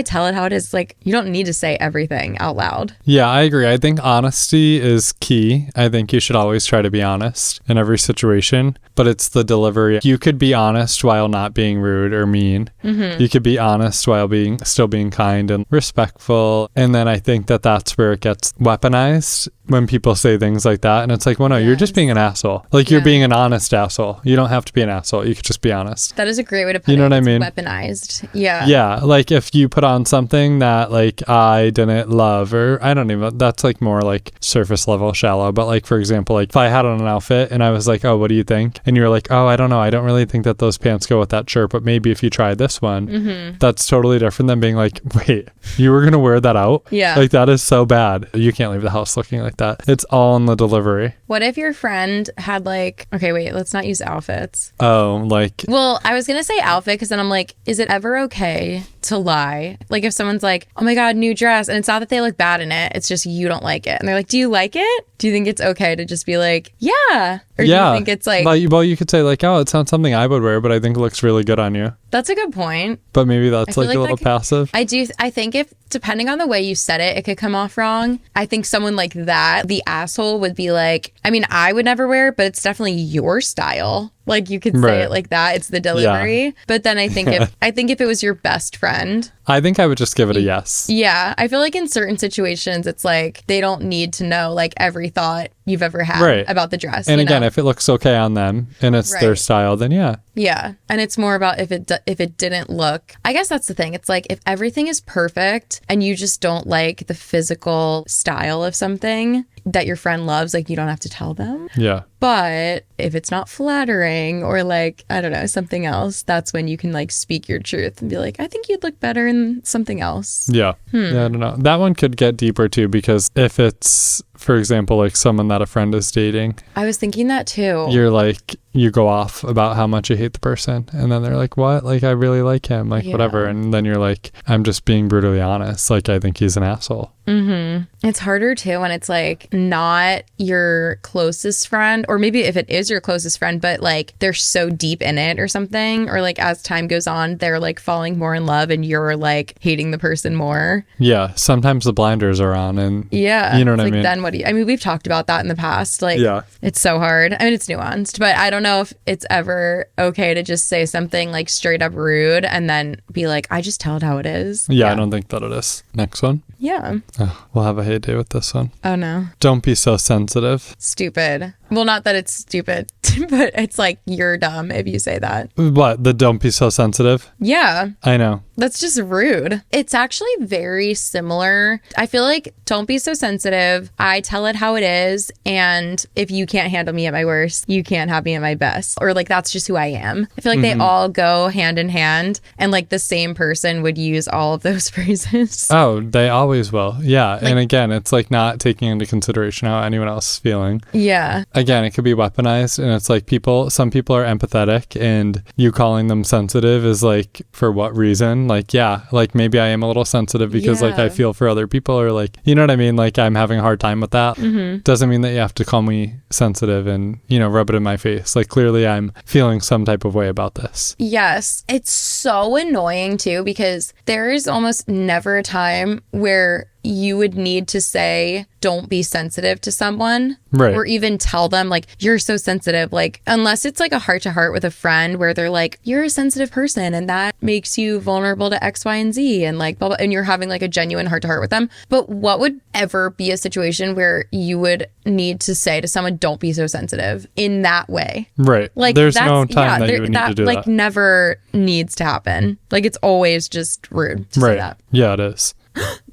Speaker 2: tell it how it is. Like, you don't need to say everything out loud. Yeah, I agree. I think honesty is key. I think you should always try to be honest in every situation, but it's the delivery. You could be honest while not being rude or mean. You could be honest while still being kind and respectful. And then I think that's where it gets weaponized
Speaker 1: when people say things like that. And it's like, well, no, you're just being an asshole. Like, you're being an honest asshole. You don't have to be an asshole. You could just be honest.
Speaker 2: That is a great way to put it.
Speaker 1: You know what I mean?
Speaker 2: Weaponized. Yeah.
Speaker 1: Yeah. Like, if you put on something that, like, I didn't love, or I don't even, that's like more like surface level, shallow. But like, for example, like if I had on an outfit and I was like, oh, what do you think? And you're like, oh, I don't know. I don't really think that those pants go with that shirt, but maybe if you try this one, that's totally different than being like, wait, you were going to wear that out?
Speaker 2: Yeah.
Speaker 1: Like, that is so bad. You can't leave the house looking like that. It's all in the delivery.
Speaker 2: What if your friend had like, okay, wait, let's not use outfits.
Speaker 1: Oh, like.
Speaker 2: Well, I was going to say outfit because then I'm like, is it ever okay to lie? Like if someone's like, oh my God, new dress. And it's not that they look bad in it. It's just you don't like it. And they're like, do you like it? Do you think it's okay to just be like, yeah? Or do you think it's like,
Speaker 1: well, you could say like, oh, it's not something I would wear, but I think it looks really good on you.
Speaker 2: That's a good point.
Speaker 1: But maybe that's like a little passive.
Speaker 2: I think if, depending on the way you said it, it could come off wrong. I think someone like that, the asshole would be like, I mean, I would never wear it, but it's definitely your style. Like you could say it like that. It's the delivery. Yeah. But then I think if it was your best friend,
Speaker 1: I think I would just give it a yes.
Speaker 2: Yeah. I feel like in certain situations, it's like they don't need to know like every thought you've ever had about the dress.
Speaker 1: And again, if it looks okay on them and it's their style, then yeah.
Speaker 2: Yeah. And it's more about if it didn't look, I guess that's the thing. It's like if everything is perfect and you just don't like the physical style of something that your friend loves, like you don't have to tell them.
Speaker 1: Yeah.
Speaker 2: But if it's not flattering or like, I don't know, something else, that's when you can like speak your truth and be like, I think you'd look better in something else.
Speaker 1: Yeah. Yeah, I don't know. That one could get deeper too, because if it's, for example, like someone that a friend is dating.
Speaker 2: I was thinking that too.
Speaker 1: You're like, you go off about how much you hate the person. And then they're like, what? Like, I really like him. Like, whatever. And then you're like, I'm just being brutally honest. Like, I think he's an asshole.
Speaker 2: It's harder too when it's like not your closest friend, or maybe if it is your closest friend, but like they're so deep in it or something, or like as time goes on, they're like falling more in love and you're like hating the person more.
Speaker 1: Yeah. Sometimes the blinders are on and you know what I mean?
Speaker 2: Then what do you, I mean, we've talked about that in the past. Like, it's so hard. I mean, it's nuanced, but I don't know if it's ever okay to just say something like straight up rude and then be like, I just tell it how it is.
Speaker 1: Yeah. I don't think that it is. Next one.
Speaker 2: Yeah.
Speaker 1: Oh, we'll have a heyday with this one.
Speaker 2: Oh, no.
Speaker 1: Don't be so sensitive.
Speaker 2: Stupid. Well, not that it's stupid, but it's like you're dumb if you say that.
Speaker 1: What? The don't be so sensitive?
Speaker 2: Yeah.
Speaker 1: I know.
Speaker 2: That's just rude. It's actually very similar. I feel like don't be so sensitive. I tell it how it is. And if you can't handle me at my worst, you can't have me at my best. Or like, that's just who I am. I feel like they all go hand in hand. And like the same person would use all of those phrases.
Speaker 1: Oh, they always will. Yeah. Like, and again, it's like not taking into consideration how anyone else is feeling.
Speaker 2: Yeah.
Speaker 1: Again, it could be weaponized, and it's like some people are empathetic, and you calling them sensitive is like, for what reason? Like, yeah, like maybe I am a little sensitive because like I feel for other people, or like, you know what I mean? Like I'm having a hard time with that. Doesn't mean that you have to call me sensitive and, you know, rub it in my face. Like clearly I'm feeling some type of way about this.
Speaker 2: Yes. It's so annoying too, because there is almost never a time where you would need to say, don't be sensitive to someone.
Speaker 1: Right.
Speaker 2: Or even tell them like, you're so sensitive. Like, unless it's like a heart to heart with a friend where they're like, you're a sensitive person and that makes you vulnerable to X, Y, and Z. And like, blah, blah, and you're having like a genuine heart to heart with them. But what would ever be a situation where you would need to say to someone, don't be so sensitive in that way?
Speaker 1: Right.
Speaker 2: Like,
Speaker 1: there's no time that you would need to do
Speaker 2: like,
Speaker 1: that.
Speaker 2: Never needs to happen. Like, it's always just rude to say that.
Speaker 1: Yeah, it is.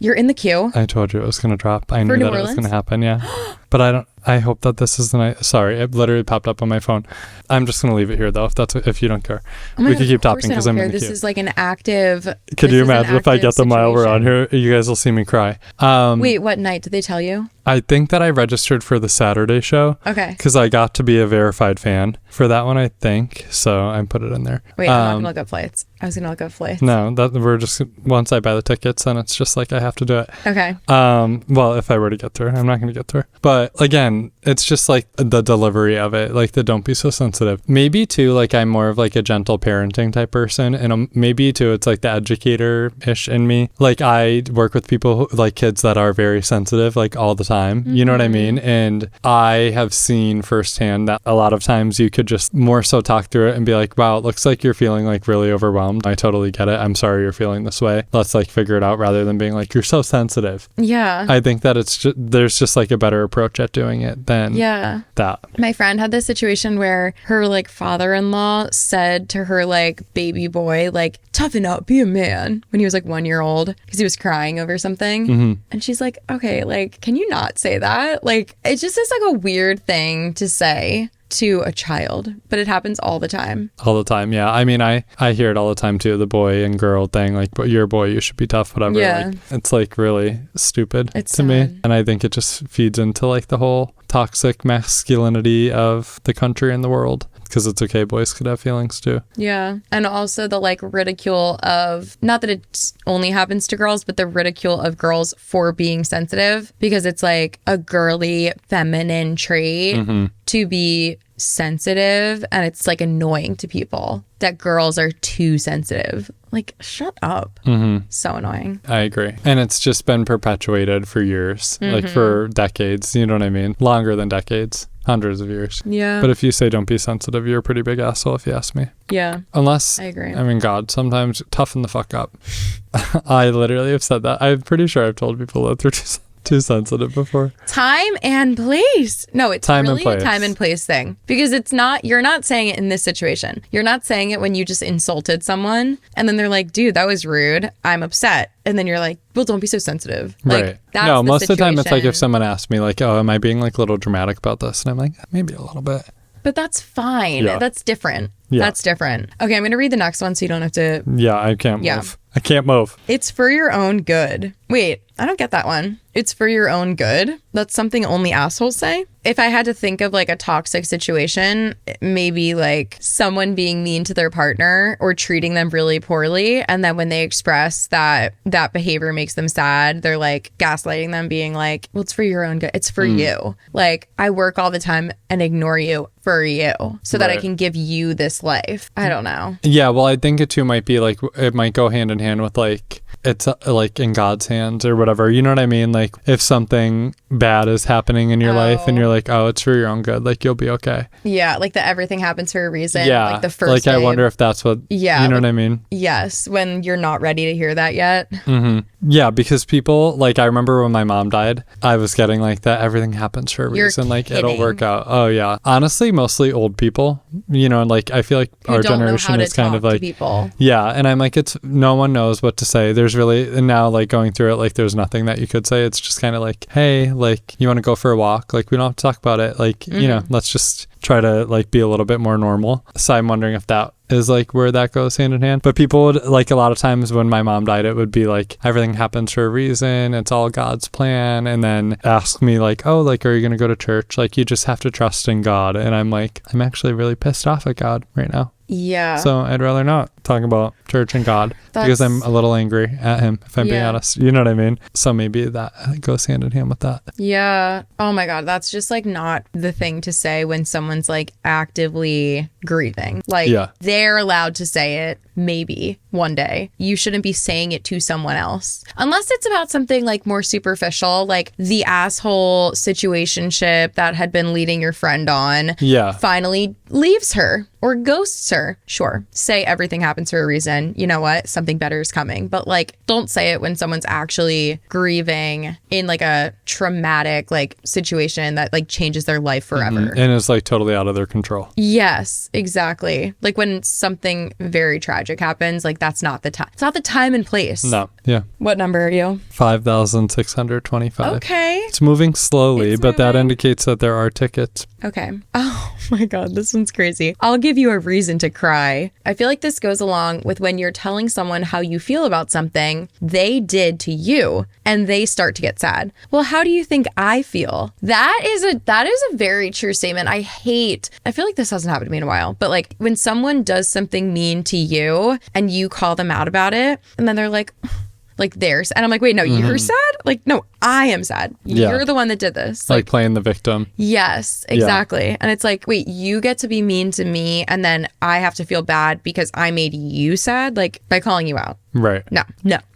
Speaker 2: You're in the queue.
Speaker 1: I told you it was going to drop. I knew that it was going to happen, yeah. But I hope that this is the night. Sorry, it literally popped up on my phone. I'm just going to leave it here, though, if you don't care. We could keep talking because I'm in the queue.
Speaker 2: This is like an active...
Speaker 1: Could you imagine if I get them while we're on here? You guys will see me cry.
Speaker 2: Wait, what night? Did they tell you?
Speaker 1: I think that I registered for the Saturday show.
Speaker 2: Okay.
Speaker 1: Because I got to be a verified fan for that one, I think. So I put it in there.
Speaker 2: Wait, I'm not going to look up flights. I was going to look up flights.
Speaker 1: No, once I buy the tickets, then it's just like I have to do it.
Speaker 2: Okay.
Speaker 1: Well, if I were to get through it, I'm not going to get through it. But again, again, it's just like the delivery of it, like the don't be so sensitive. Maybe too, like I'm more of like a gentle parenting type person, and maybe too it's like the educator-ish in me. Like I work with people like kids that are very sensitive like all the time. You know what I mean? And I have seen firsthand that a lot of times you could just more so talk through it and be like, wow, it looks like you're feeling like really overwhelmed. I totally get it. I'm sorry you're feeling this way. Let's like figure it out, rather than being like, you're so sensitive.
Speaker 2: Yeah.
Speaker 1: I think that there's just like a better approach at doing it than that.
Speaker 2: My friend had this situation where her like father-in-law said to her like baby boy, like, toughen up, be a man, when he was like 1 year old, because he was crying over something. And she's like, okay, like, can you not say that? Like, it just is like a weird thing to say to a child, but it happens all the time.
Speaker 1: All the time, yeah. I mean, I hear it all the time too, the boy and girl thing, like, but you're a boy, you should be tough, whatever.
Speaker 2: Yeah.
Speaker 1: Like, it's like really stupid
Speaker 2: it's
Speaker 1: to me. And I think it just feeds into like the whole toxic masculinity of the country and the world. Because it's okay, boys could have feelings too.
Speaker 2: Yeah. And also the like ridicule of, not that it only happens to girls, but the ridicule of girls for being sensitive, because it's like a girly feminine trait to be sensitive, and it's like annoying to people that girls are too sensitive. Like, shut up. So annoying.
Speaker 1: I agree. And it's just been perpetuated for years, like for decades, you know what I mean? Longer than decades. Hundreds of years.
Speaker 2: Yeah.
Speaker 1: But if you say don't be sensitive, you're a pretty big asshole if you ask me.
Speaker 2: Yeah.
Speaker 1: Unless,
Speaker 2: I agree.
Speaker 1: I mean, God, sometimes toughen the fuck up. I literally have said that. I'm pretty sure I've told people that they're too sensitive before.
Speaker 2: Time and place. No, it's
Speaker 1: time
Speaker 2: really
Speaker 1: and place.
Speaker 2: a time and place thing. Because it's not, you're not saying it in this situation. You're not saying it when you just insulted someone and then they're like, dude, that was rude. I'm upset. And then you're like, well, don't be so sensitive. Like,
Speaker 1: right.
Speaker 2: That's
Speaker 1: no, most of the time it's like
Speaker 2: situation.
Speaker 1: if someone asks me like, oh, am I being like a little dramatic about this? And I'm like, maybe a little bit.
Speaker 2: But that's fine.
Speaker 1: Yeah.
Speaker 2: That's different.
Speaker 1: Yeah.
Speaker 2: That's different. Okay, I'm going to read the next one so you don't have to.
Speaker 1: Yeah, I can't move. I can't move.
Speaker 2: It's for your own good. Wait, I don't get that one. It's for your own good? That's something only assholes say? If I had to think of like a toxic situation, maybe like someone being mean to their partner or treating them really poorly. And then when they express that behavior makes them sad, they're like gaslighting them, being like, well, it's for your own good. It's for you. Like, I work all the time and ignore you for you so that I can give you this life. I don't know.
Speaker 1: Yeah, well, I think it too might be like, it might go hand in hand with like, it's like in God's hands or whatever. You know what I mean? Like if something bad is happening in your life and you're like, oh, it's for your own good, like you'll be okay.
Speaker 2: Yeah, like that everything happens for a reason.
Speaker 1: Yeah,
Speaker 2: like the first
Speaker 1: like
Speaker 2: day.
Speaker 1: I wonder if that's what, you know what I mean?
Speaker 2: Yes, when you're not ready to hear that yet.
Speaker 1: Yeah, because people, like I remember when my mom died, I was getting like that everything happens for a reason, like it'll work out. Oh yeah. Honestly, mostly old people, you know, like I feel like
Speaker 2: Who
Speaker 1: our
Speaker 2: don't know
Speaker 1: generation
Speaker 2: how to
Speaker 1: is kind
Speaker 2: talk
Speaker 1: of like,
Speaker 2: to people.
Speaker 1: yeah, and I'm like, it's no one knows what to say. There's really, and now like going through it, like there's nothing that you could say. It's just kind of like, hey, like you want to go for a walk? Like we don't have to talk about it. Like, you know, let's just try to like be a little bit more normal. So I'm wondering if that is like where that goes hand in hand. But people would like, a lot of times when my mom died, it would be like everything happens for a reason, it's all God's plan, and then ask me like, oh, like are you gonna go to church? Like you just have to trust in God. And I'm like, I'm actually really pissed off at God right now.
Speaker 2: Yeah.
Speaker 1: So I'd rather not talk about church and God because I'm a little angry at him, if I'm being honest. You know what I mean? So maybe that goes hand in hand with that.
Speaker 2: Yeah. Oh my God. That's just like not the thing to say when someone's like actively grieving. Like they're allowed to say it maybe one day. You shouldn't be saying it to someone else. Unless it's about something like more superficial, like the asshole situationship that had been leading your friend on finally leaves her or ghosts her. Sure. Say everything happens for a reason. You know what? Something better is coming. But like, don't say it when someone's actually grieving in like a traumatic like situation that like changes their life forever.
Speaker 1: And it's like totally out of their control.
Speaker 2: Yes, exactly. Like when something very tragic happens, like that's not the time. It's not the time and place.
Speaker 1: No. Yeah.
Speaker 2: What number are you?
Speaker 1: 5,625.
Speaker 2: Okay.
Speaker 1: It's moving slowly, but that indicates that there are tickets.
Speaker 2: Okay. Oh my God, this one's crazy. I'll give you a reason to cry. I feel like this goes along with when you're telling someone how you feel about something they did to you and they start to get sad. Well, how do you think I feel? That is a very true statement. I feel like this hasn't happened to me in a while, but like when someone does something mean to you and you call them out about it and then they're like, like theirs. And I'm like, wait, no, you're sad? Like, no, I am sad. You're the one that did this.
Speaker 1: Like playing the victim.
Speaker 2: Yes, exactly. Yeah. And it's like, wait, you get to be mean to me and then I have to feel bad because I made you sad, like by calling you out.
Speaker 1: Right.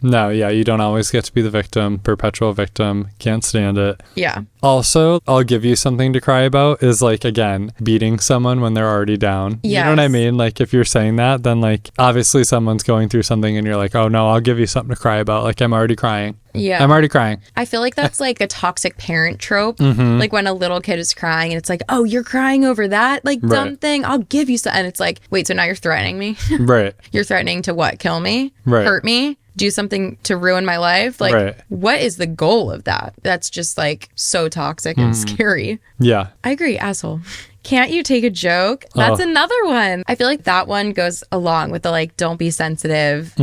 Speaker 1: No, yeah, you don't always get to be the victim, perpetual victim. Can't stand it.
Speaker 2: Yeah.
Speaker 1: Also, I'll give you something to cry about is like, again, beating someone when they're already down. Yes. You know what I mean? Like if you're saying that, then like obviously someone's going through something and you're like, oh no, I'll give you something to cry about. Like I'm already crying.
Speaker 2: Yeah.
Speaker 1: I'm already crying.
Speaker 2: I feel like that's like a toxic parent trope. Like when a little kid is crying and it's like, oh, you're crying over that like dumb thing. I'll give you some. And it's like, wait, so now you're threatening me? Right. You're threatening to what? Kill me? Right. Hurt me? Do something to ruin my life? Like, what is the goal of that? That's just like so toxic and scary. Yeah. I agree, asshole. Can't you take a joke? That's another one. I feel like that one goes along with the like, don't be sensitive.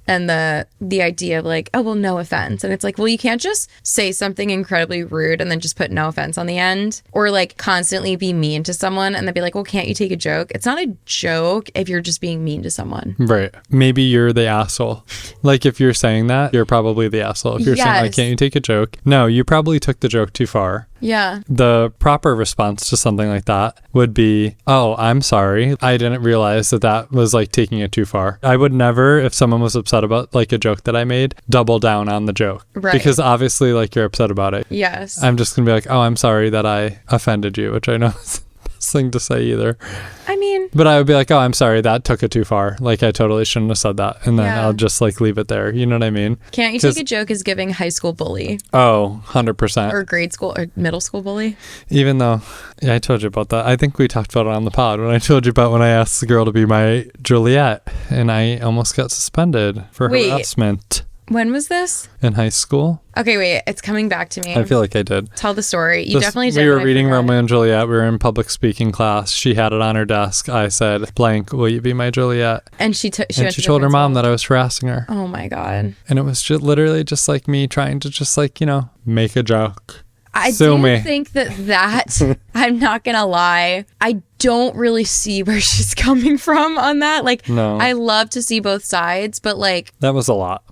Speaker 2: And the idea of like, oh, well, no offense. And it's like, well, you can't just say something incredibly rude and then just put no offense on the end. Or like constantly be mean to someone and then be like, well, can't you take a joke? It's not a joke if you're just being mean to someone. Right. Maybe you're the asshole. Like if you're saying that, you're probably the asshole. If you're saying like, can't you take a joke? No, you probably took the joke too far. Yeah. The proper response to something like that would be, oh, I'm sorry. I didn't realize that was like taking it too far. I would never, if someone was upset about like a joke that I made, double down on the joke. Right. Because obviously like you're upset about it. Yes. I'm just going to be like, oh, I'm sorry that I offended you, which I know is the best thing to say either. I mean. But I would be like, oh, I'm sorry, that took it too far. Like I totally shouldn't have said that. And then I'll just like leave it there. You know what I mean? Can't you take a joke is giving high school bully. Oh, 100%. Or grade school or middle school bully. Even though, yeah, I told you about that. I think we talked about it on the pod when I told you about when I asked the girl to be my Juliet and I almost got suspended for harassment. When was this? In high school. Okay, wait. It's coming back to me. I feel like I did. Tell the story. You definitely did. We were reading Romeo and Juliet. We were in public speaking class. She had it on her desk. I said, blank, will you be my Juliet? And she told her mom that I was harassing her. Oh my God. And it was just literally just like me trying to just like, you know, make a joke. I do think that I'm not going to lie, I don't really see where she's coming from on that. Like, no. I love to see both sides, but like... That was a lot.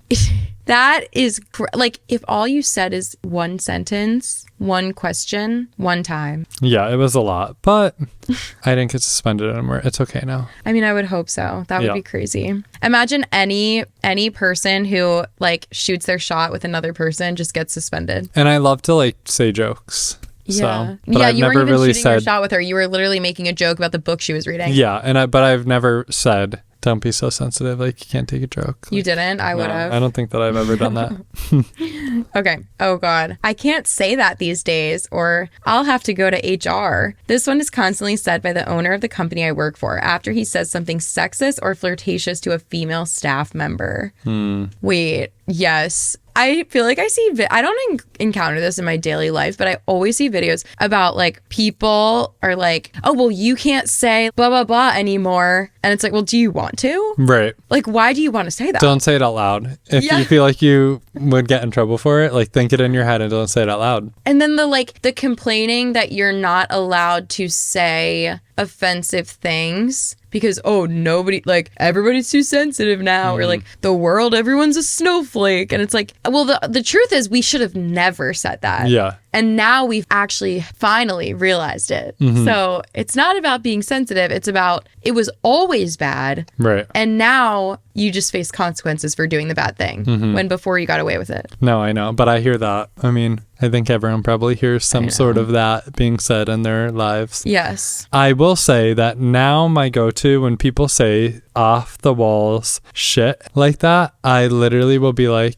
Speaker 2: That is... like, if all you said is one sentence, one question, one time. Yeah, it was a lot, but I didn't get suspended anymore. It's okay now. I mean, I would hope so. That would be crazy. Imagine any person who like shoots their shot with another person just gets suspended. And I love to like say jokes. Yeah. So, but I've you never weren't even really shooting your shot with her. You were literally making a joke about the book she was reading. Yeah, but I've never said, don't be so sensitive, like you can't take a joke. Like, you didn't? I would have. I don't think that I've ever done that. Okay. Oh God. I can't say that these days or I'll have to go to HR. This one is constantly said by the owner of the company I work for after he says something sexist or flirtatious to a female staff member. Wait. Yes. I feel like I see, I don't encounter this in my daily life, but I always see videos about like people are like, oh, well, you can't say blah, blah, blah anymore. And it's like, well, do you want to? Right. Like, why do you want to say that? Don't say it out loud. If you feel like you would get in trouble for it, like think it in your head and don't say it out loud. And then the complaining that you're not allowed to say offensive things because nobody, like, everybody's too sensitive now, or like the world, everyone's a snowflake, and it's like, well, the truth is we should have never said that. Yeah. And now we've actually finally realized it. So it's not about being sensitive. It's about it was always bad. Right. And now you just face consequences for doing the bad thing when before you got away with it. No, I know. But I hear that. I mean, I think everyone probably hears some sort of that being said in their lives. Yes. I will say that now my go-to when people say off the walls shit like that, I literally will be like,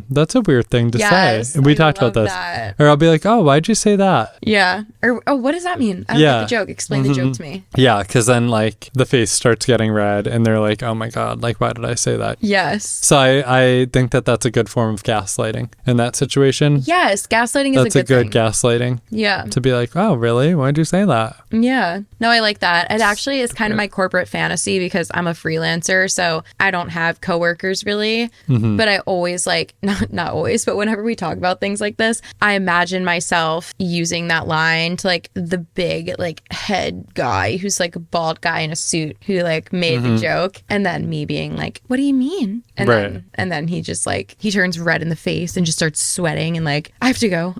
Speaker 2: that's a weird thing to say. And we talked about this. That. Or I'll be like, oh, why'd you say that? Yeah. Or, oh, what does that mean? I don't get the joke. Explain the joke to me. Yeah, because then like the face starts getting red and they're like, oh my God, like why did I say that? Yes. So I think that that's a good form of gaslighting in that situation. Yes, gaslighting is a good thing. That's a good gaslighting. Yeah. To be like, oh, really? Why'd you say that? Yeah. No, I like that. It actually is kind of my corporate fantasy because I'm a freelancer, so I don't have coworkers really. But I always like, not always, but whenever we talk about things like this, I imagine myself using that line to like the big like head guy who's like a bald guy in a suit who like made the joke, and then me being like, what do you mean? And then he just like, he turns red in the face and just starts sweating and like, I have to go.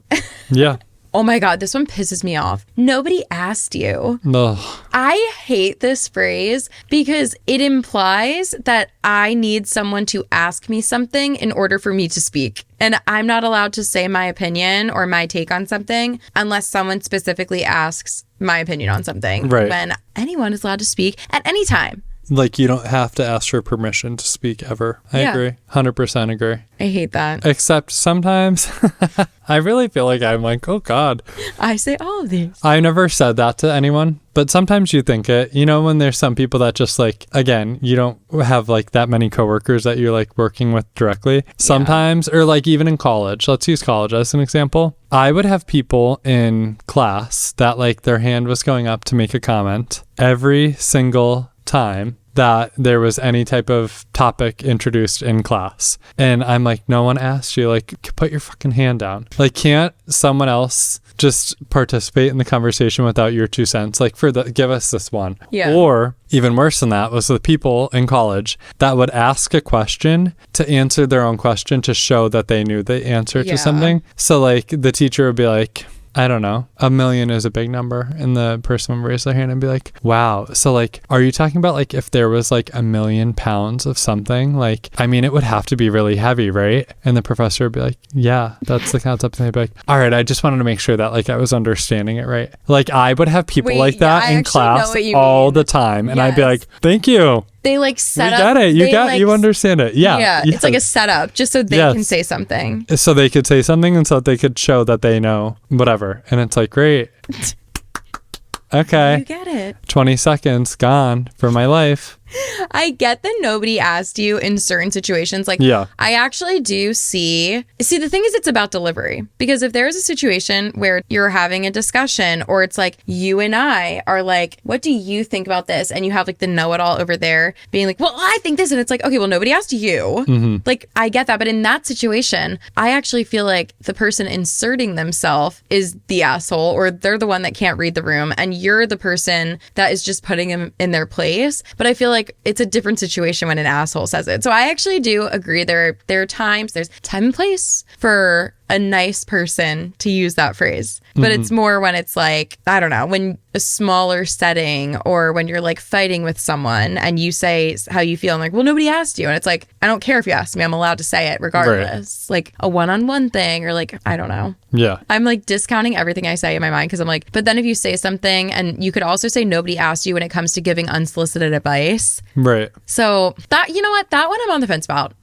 Speaker 1: Yeah.
Speaker 2: Oh my God, this one pisses me off. Nobody asked you.
Speaker 1: Ugh.
Speaker 2: I hate this phrase because it implies that I need someone to ask me something in order for me to speak. And I'm not allowed to say my opinion or my take on something unless someone specifically asks my opinion on something.
Speaker 1: Right.
Speaker 2: When anyone is allowed to speak at any time.
Speaker 1: Like, you don't have to ask for permission to speak ever. I agree. 100% agree.
Speaker 2: I hate that.
Speaker 1: Except sometimes I really feel like I'm like, oh God.
Speaker 2: I say all of these.
Speaker 1: I never said that to anyone, but sometimes you think it. You know, when there's some people that just like, again, you don't have like that many coworkers that you're like working with directly. Sometimes, or like even in college, let's use college as an example. I would have people in class that like their hand was going up to make a comment every single time that there was any type of topic introduced in class. And I'm like, no one asked you, like, put your fucking hand down. Like, can't someone else just participate in the conversation without your 2 cents? Like, give us this one.
Speaker 2: Yeah.
Speaker 1: Or even worse than that was the people in college that would ask a question to answer their own question to show that they knew the answer to something. So like the teacher would be like, I don't know, 1 million is a big number. And the person would raise their hand and be like, wow. So like, are you talking about like if there was like 1 million pounds of something? Like, I mean, it would have to be really heavy, right? And the professor would be like, yeah, that's the concept. And they'd be like, all right, I just wanted to make sure that like I was understanding it right. Like I would have people like that in class all the time. And I'd be like, thank you.
Speaker 2: They like set up.
Speaker 1: You got it. You understand it. Yeah.
Speaker 2: Yeah. It's like a setup just so they can say something.
Speaker 1: So they could say something and so they could show that they know whatever. And it's like, great. Okay.
Speaker 2: You get it.
Speaker 1: 20 seconds gone from my life.
Speaker 2: I get that nobody asked you in certain situations. Like, I actually do see, the thing is, it's about delivery. Because if there's a situation where you're having a discussion or it's like you and I are like, what do you think about this? And you have like the know-it-all over there being like, well, I think this. And it's like, okay, well, nobody asked you. Like, I get that. But in that situation, I actually feel like the person inserting themselves is the asshole, or they're the one that can't read the room. And you're the person that is just putting them in their place. But I feel like it's a different situation when an asshole says it. So I actually do agree there are times, there's time and place for a nice person to use that phrase. But it's more when it's like, I don't know, when a smaller setting or when you're like fighting with someone and you say how you feel. I'm like, well, nobody asked you. And it's like, I don't care if you asked me. I'm allowed to say it regardless. Right. Like a one-on-one thing or like, I don't know.
Speaker 1: Yeah.
Speaker 2: I'm like discounting everything I say in my mind because I'm like, but then if you say something, and you could also say nobody asked you when it comes to giving unsolicited advice.
Speaker 1: Right.
Speaker 2: So that, you know what? That one I'm on the fence about.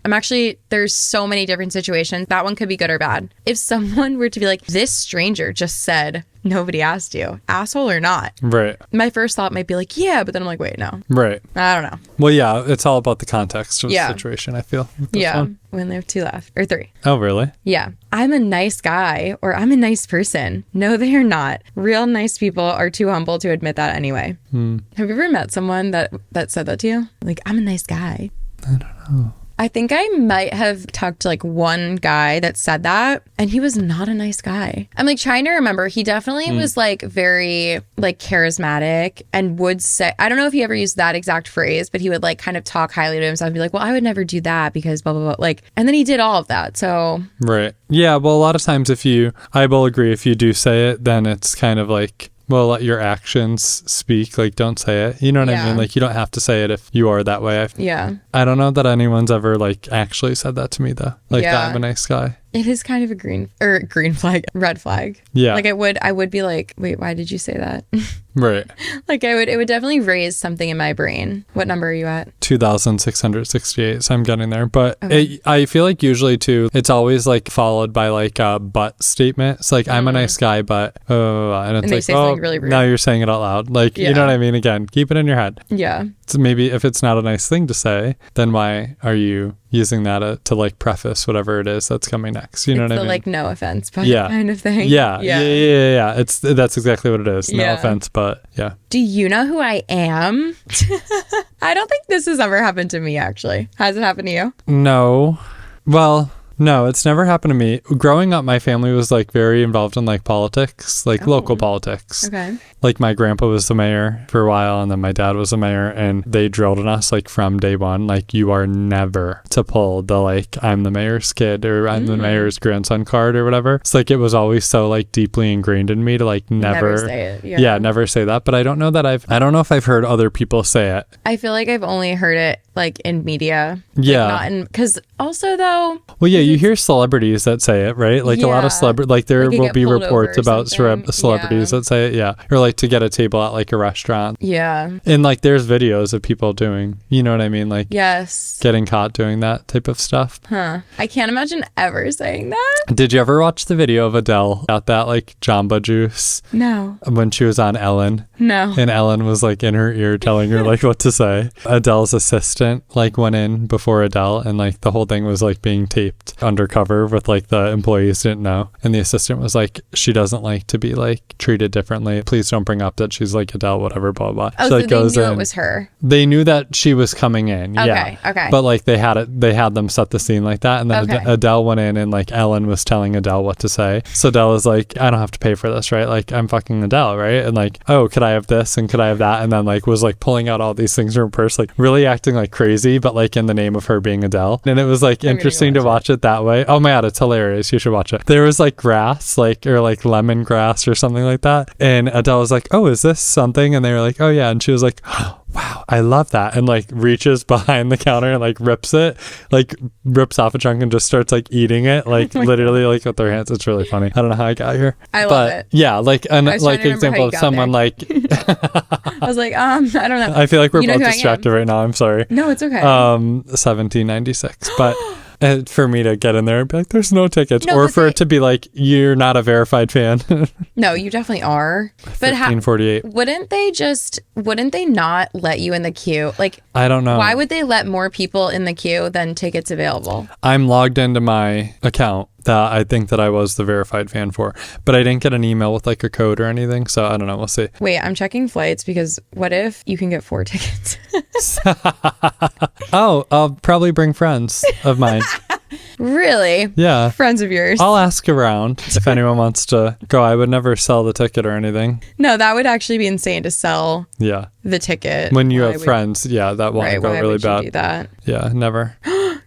Speaker 2: There's so many different situations. That one could be good or bad. If someone were to be like, this stranger just said, nobody asked you, asshole or not.
Speaker 1: Right.
Speaker 2: My first thought might be like, yeah, but then I'm like, wait, no.
Speaker 1: Right.
Speaker 2: I don't know.
Speaker 1: Well, yeah, it's all about the context of the situation, I feel.
Speaker 2: Yeah. We only have 2 left, or 3.
Speaker 1: Oh, really?
Speaker 2: Yeah. I'm a nice guy, or I'm a nice person. No, they are not. Real nice people are too humble to admit that anyway. Have you ever met someone that said that to you? Like, I'm a nice guy.
Speaker 1: I don't know.
Speaker 2: I think I might have talked to like one guy that said that, and he was not a nice guy. I'm like trying to remember. He definitely was like very like charismatic and would say, I don't know if he ever used that exact phrase, but he would like kind of talk highly to himself and be like, well, I would never do that because blah, blah, blah. Like, and then he did all of that. So. Right.
Speaker 1: Yeah. Well, a lot of times I will agree, if you do say it, then it's kind of like, well, let your actions speak. Like, don't say it. You know what I mean? Like, you don't have to say it if you are that way. I don't know that anyone's ever, like, actually said that to me, though. Like, that I'm a nice guy.
Speaker 2: It is kind of a green flag, red flag. Yeah. Like, I would be like, wait, why did you say that?
Speaker 1: Right.
Speaker 2: Like, it would definitely raise something in my brain. What number are you at?
Speaker 1: 2,668. So I'm getting there. But I feel like usually, too, it's always, like, followed by, like, a but statement. It's like, I'm a nice guy, but, and it's like, oh, really rude. Now you're saying it out loud. Like, you know what I mean? Again, keep it in your head. Yeah. So maybe if it's not a nice thing to say, then why are you using that to like preface whatever it is that's coming next? You know what I mean?
Speaker 2: Like, no offense, but kind of thing.
Speaker 1: Yeah. That's exactly what it is. No offense, but But yeah.
Speaker 2: Do you know who I am? I don't think this has ever happened to me, actually. Has it happened to you?
Speaker 1: No. Well, no, it's never happened to me. Growing up, my family was like very involved in like politics, like local politics.
Speaker 2: Okay.
Speaker 1: Like my grandpa was the mayor for a while, and then my dad was the mayor, and they drilled in us like from day one, like you are never to pull the like I'm the mayor's kid or I'm the mayor's grandson card or whatever. It's like it was always so like deeply ingrained in me to like never
Speaker 2: say it.
Speaker 1: Yeah, never say that. But I don't know know if I've heard other people say it.
Speaker 2: I feel like I've only heard it like in media.
Speaker 1: Yeah.
Speaker 2: Like, not in, because also though.
Speaker 1: Well, yeah, you hear celebrities that say it, right? Like a lot of celebrities, like there will be reports about celebrities that say it, yeah. Or like to get a table at like a restaurant.
Speaker 2: Yeah.
Speaker 1: And like there's videos of people doing, you know what I mean? Like getting caught doing that type of stuff.
Speaker 2: Huh. I can't imagine ever saying that.
Speaker 1: Did you ever watch the video of Adele at that like Jamba Juice?
Speaker 2: No.
Speaker 1: When she was on Ellen?
Speaker 2: No.
Speaker 1: And Ellen was like in her ear telling her like what to say. Adele's assistant like went in before Adele, and like the whole thing was like being taped undercover with like the employees didn't know. And the assistant was like, she doesn't like to be like treated differently. Please don't bring up that she's like Adele, whatever, blah, blah.
Speaker 2: Oh, so they knew it was her.
Speaker 1: They knew that she was coming in.
Speaker 2: Okay,
Speaker 1: yeah.
Speaker 2: okay.
Speaker 1: But like they had them set the scene like that. And then Adele went in, and like Ellen was telling Adele what to say. So Adele was like, I don't have to pay for this, right? Like I'm fucking Adele, right? And like, oh, could I have this and could I have that? And then like was like pulling out all these things from her purse, like really acting like crazy, but like in the name of her being Adele. And it was like interesting to watch it that way. Oh my God, it's hilarious. You should watch it. There was like grass, like, or like lemongrass or something like that. And Adele was like, oh, is this something? And they were like, oh yeah. And she was like, oh, wow, I love that. And like reaches behind the counter and like rips off a chunk and just starts like eating it, like literally like with their hands. It's really funny. I don't know how I got here.
Speaker 2: I love it.
Speaker 1: Yeah, like an like example of someone like
Speaker 2: I was like, I don't know.
Speaker 1: I feel like we're both distracted right now. I'm sorry.
Speaker 2: No, it's okay.
Speaker 1: 1796. But for me to get in there and be like, there's no tickets. No, or for it to be like, you're not a verified fan.
Speaker 2: No, you definitely are. But
Speaker 1: 1548.
Speaker 2: Wouldn't they not let you in the queue? Like,
Speaker 1: I don't know.
Speaker 2: Why would they let more people in the queue than tickets available?
Speaker 1: I'm logged into my account that I think that I was the verified fan for, but I didn't get an email with like a code or anything. So I don't know. We'll see.
Speaker 2: Wait, I'm checking flights because what if you can get 4 tickets?
Speaker 1: Oh, I'll probably bring friends of mine.
Speaker 2: Really?
Speaker 1: Yeah.
Speaker 2: Friends of yours.
Speaker 1: I'll ask around if anyone wants to go. I would never sell the ticket or anything.
Speaker 2: No, that would actually be insane to sell.
Speaker 1: Yeah.
Speaker 2: The ticket.
Speaker 1: When you have friends, yeah, that won't go really bad.
Speaker 2: You do that?
Speaker 1: Yeah, never.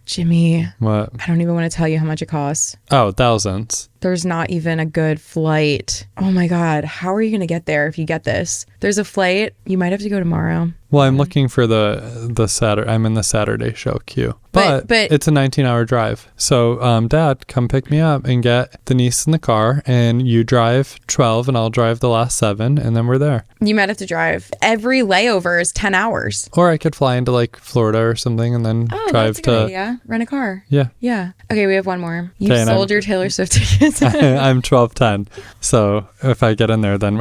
Speaker 2: Jimmy.
Speaker 1: What?
Speaker 2: I don't even want to tell you how much it costs.
Speaker 1: Oh, thousands.
Speaker 2: There's not even a good flight. Oh my God. How are you going to get there if you get this? There's a flight. You might have to go tomorrow.
Speaker 1: Well, I'm looking for the Saturday. I'm in the Saturday show queue. But it's a 19-hour drive. So, Dad, come pick me up and get the niece in the car, and you drive 12 and I'll drive the last 7, and then we're there.
Speaker 2: You might have to drive. Every layover is 10 hours.
Speaker 1: Or I could fly into like Florida or something and then drive
Speaker 2: that's a good idea. Rent a car.
Speaker 1: Yeah.
Speaker 2: Yeah. Okay, we have one more. You sold your Taylor Swift tickets.
Speaker 1: I'm 12:10. So if I get in there, then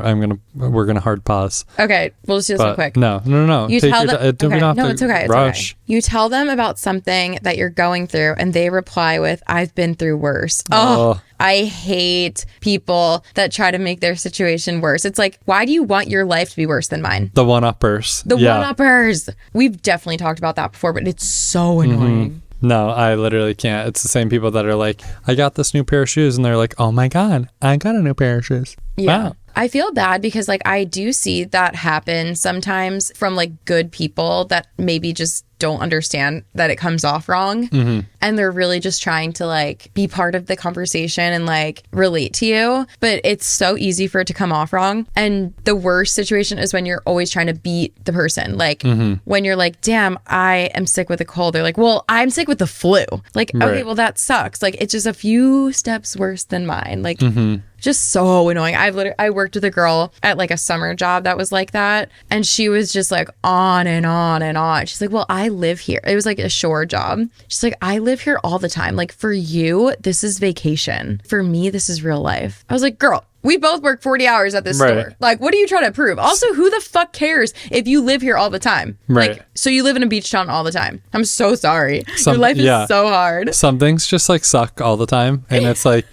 Speaker 1: we're gonna hard pause.
Speaker 2: Okay, we'll just do this one quick.
Speaker 1: No.
Speaker 2: You tell them.
Speaker 1: It's okay.
Speaker 2: Rush. Okay. You tell them about something that you're going through, and they reply with, "I've been through worse." Oh. I hate people that try to make their situation worse. It's like, why do you want your life to be worse than mine?
Speaker 1: The one-uppers.
Speaker 2: One-uppers. We've definitely talked about that before, but it's so annoying.
Speaker 1: Mm-hmm. No, I literally can't. It's the same people that are like, I got this new pair of shoes, and they're like, oh my God, I got a new pair of shoes.
Speaker 2: Yeah.
Speaker 1: Wow.
Speaker 2: I feel bad because like I do see that happen sometimes from like good people that maybe just don't understand that it comes off wrong. Mm-hmm. And they're really just trying to like be part of the conversation and like relate to you. But it's so easy for it to come off wrong. And the worst situation is when you're always trying to beat the person. Like when you're like, damn, I am sick with a cold. They're like, well, I'm sick with the flu. Like, okay, well, that sucks. Like, it's just a few steps worse than mine. Like, just so annoying. I worked with a girl at like a summer job that was like that, and she was just like on and on and on. She's like, well, I live here. It was like a shore job. She's like, I live here all the time. Like, for you, this is vacation. For me, this is real life. I was like, girl, we both work 40 hours at this store. Like, what are you trying to prove? Also, who the fuck cares if you live here all the time?
Speaker 1: Right.
Speaker 2: Like, so you live in a beach town all the time. I'm so sorry. Your life is so hard.
Speaker 1: Some things just like suck all the time. And it's like,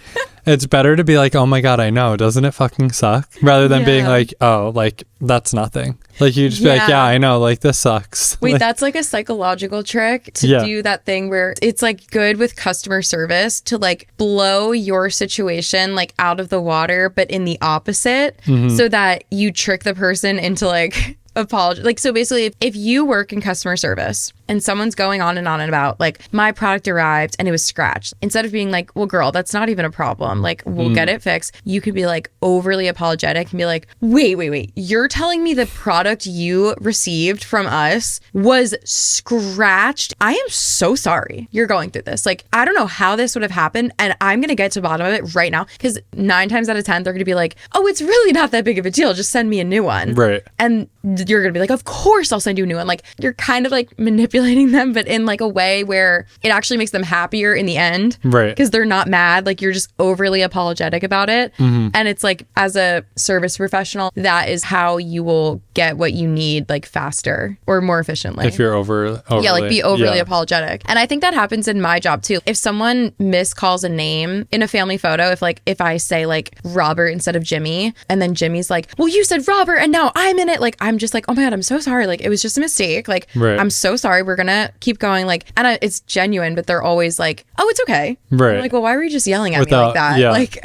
Speaker 1: It's better to be like, oh my God, I know. Doesn't it fucking suck? Rather than being like, oh, like, that's nothing. Like, you just be like, yeah, I know. Like, this sucks.
Speaker 2: Wait,
Speaker 1: like,
Speaker 2: that's like a psychological trick to do that thing where it's like good with customer service to like blow your situation like out of the water, but in the opposite, so that you trick the person into like apology. Like, so basically, if you work in customer service and someone's going on and about like, my product arrived and it was scratched, instead of being like, well, girl, that's not even a problem, like, we'll get it fixed, you could be like overly apologetic and be like, wait, you're telling me the product you received from us was scratched? I am so sorry you're going through this. Like, I don't know how this would have happened, and I'm gonna get to the bottom of it right now, because 9 times out of 10 they're gonna be like, oh, it's really not that big of a deal, just send me a new one.
Speaker 1: Right.
Speaker 2: And you're gonna be like, of course I'll send you a new one. Like, you're kind of like manipulating them, but in like a way where it actually makes them happier in the end.
Speaker 1: Right.
Speaker 2: Because they're not mad. Like, you're just overly apologetic about it. And it's like, as a service professional, that is how you will get what you need like faster or more efficiently.
Speaker 1: If you're overly,
Speaker 2: be overly apologetic. And I think that happens in my job too. If someone miscalls a name in a family photo, if I say like Robert instead of Jimmy, and then Jimmy's like, well, you said Robert and now I'm in it, like, I'm just like, oh my God, I'm so sorry, like, it was just a mistake, like, I'm so sorry, we're gonna keep going, like, and it's genuine, but they're always like, oh, it's okay.
Speaker 1: Right.
Speaker 2: I'm like, well, why were you just yelling at me like that? Like,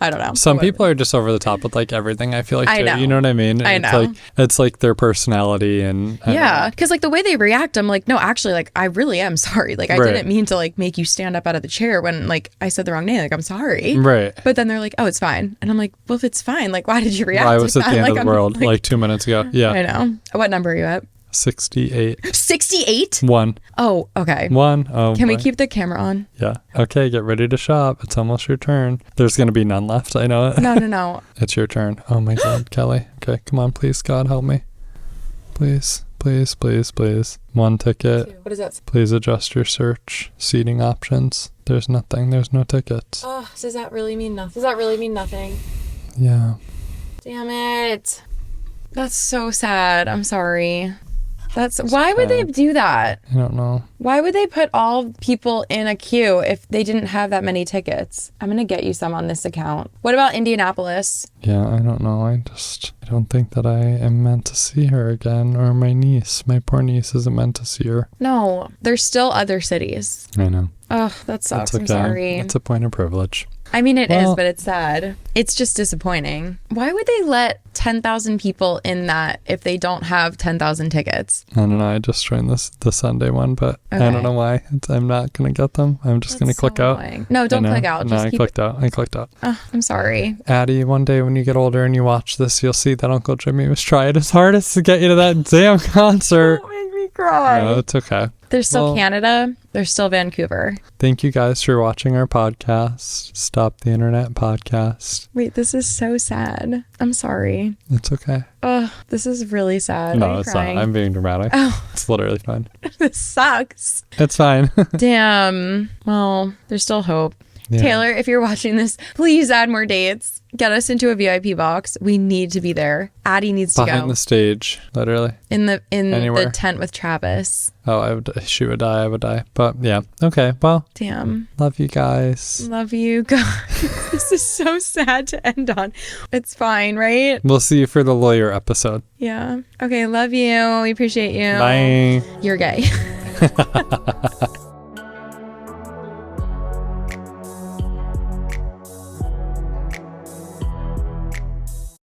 Speaker 2: I don't know.
Speaker 1: Some people are just over the top with like everything, I feel like, too. I know. You know what I mean?
Speaker 2: I know.
Speaker 1: It's like their personality, and
Speaker 2: because like the way they react, I'm like, no, actually, like, I really am sorry. Like, I didn't mean to like make you stand up out of the chair when like I said the wrong name. Like, I'm sorry.
Speaker 1: Right.
Speaker 2: But then they're like, oh, it's fine. And I'm like, well, if it's fine, like, why did you react?
Speaker 1: I was
Speaker 2: like
Speaker 1: at the end
Speaker 2: like,
Speaker 1: of the world like 2 minutes ago. Yeah.
Speaker 2: I know. What number are you at?
Speaker 1: 68.
Speaker 2: 68?
Speaker 1: 1.
Speaker 2: Oh, okay.
Speaker 1: 1. Oh,
Speaker 2: can we keep the camera on?
Speaker 1: Yeah. Okay, get ready to shop. It's almost your turn. There's going to be none left. I know it.
Speaker 2: No.
Speaker 1: It's your turn. Oh my God, Kelly. Okay, come on, please. God, help me. Please. 1 ticket.
Speaker 2: What is that?
Speaker 1: Please adjust your search. Seating options. There's nothing. There's no tickets.
Speaker 2: Oh, does that really mean nothing?
Speaker 1: Yeah.
Speaker 2: Damn it. That's so sad. I'm sorry. Why would they do that?
Speaker 1: I don't know.
Speaker 2: Why would they put all people in a queue if they didn't have that many tickets? I'm going to get you some on this account. What about Indianapolis?
Speaker 1: Yeah, I don't know. I don't think that I am meant to see her again, or my niece. My poor niece isn't meant to see her.
Speaker 2: No, there's still other cities.
Speaker 1: I know.
Speaker 2: Oh, that sucks.
Speaker 1: Okay.
Speaker 2: I'm sorry.
Speaker 1: It's a point of privilege.
Speaker 2: I mean, it is, but it's sad. It's just disappointing. Why would they let 10,000 people in that if they don't have 10,000 tickets?
Speaker 1: I don't know. I just joined the Sunday one, but I don't know why. I'm not going to get them. I'm just going to click out.
Speaker 2: No, don't click out.
Speaker 1: No, I clicked out.
Speaker 2: Oh, I'm sorry.
Speaker 1: Addie, one day when you get older and you watch this, you'll see that Uncle Jimmy was trying his hardest to get you to that damn concert.
Speaker 2: Don't make me cry.
Speaker 1: No, it's okay.
Speaker 2: There's still Canada. There's still Vancouver.
Speaker 1: Thank you guys for watching our podcast, Stop the Internet Podcast.
Speaker 2: Wait, this is so sad. I'm sorry.
Speaker 1: It's okay.
Speaker 2: Oh, this is really sad.
Speaker 1: No, it's not. I'm being dramatic.
Speaker 2: Oh.
Speaker 1: It's literally fine.
Speaker 2: This sucks.
Speaker 1: It's fine.
Speaker 2: Damn. Well, there's still hope. Yeah. Taylor, if you're watching this, please add more dates. Get us into a VIP box. We need to be there. Addie needs to go.
Speaker 1: Behind the stage, literally.
Speaker 2: In the tent with Travis.
Speaker 1: Oh, she would die. I would die. But yeah. Okay. Well.
Speaker 2: Damn.
Speaker 1: Love you guys.
Speaker 2: Love you guys. This is so sad to end on. It's fine, right?
Speaker 1: We'll see you for the lawyer episode.
Speaker 2: Yeah. Okay. Love you. We appreciate you.
Speaker 1: Bye.
Speaker 2: You're gay.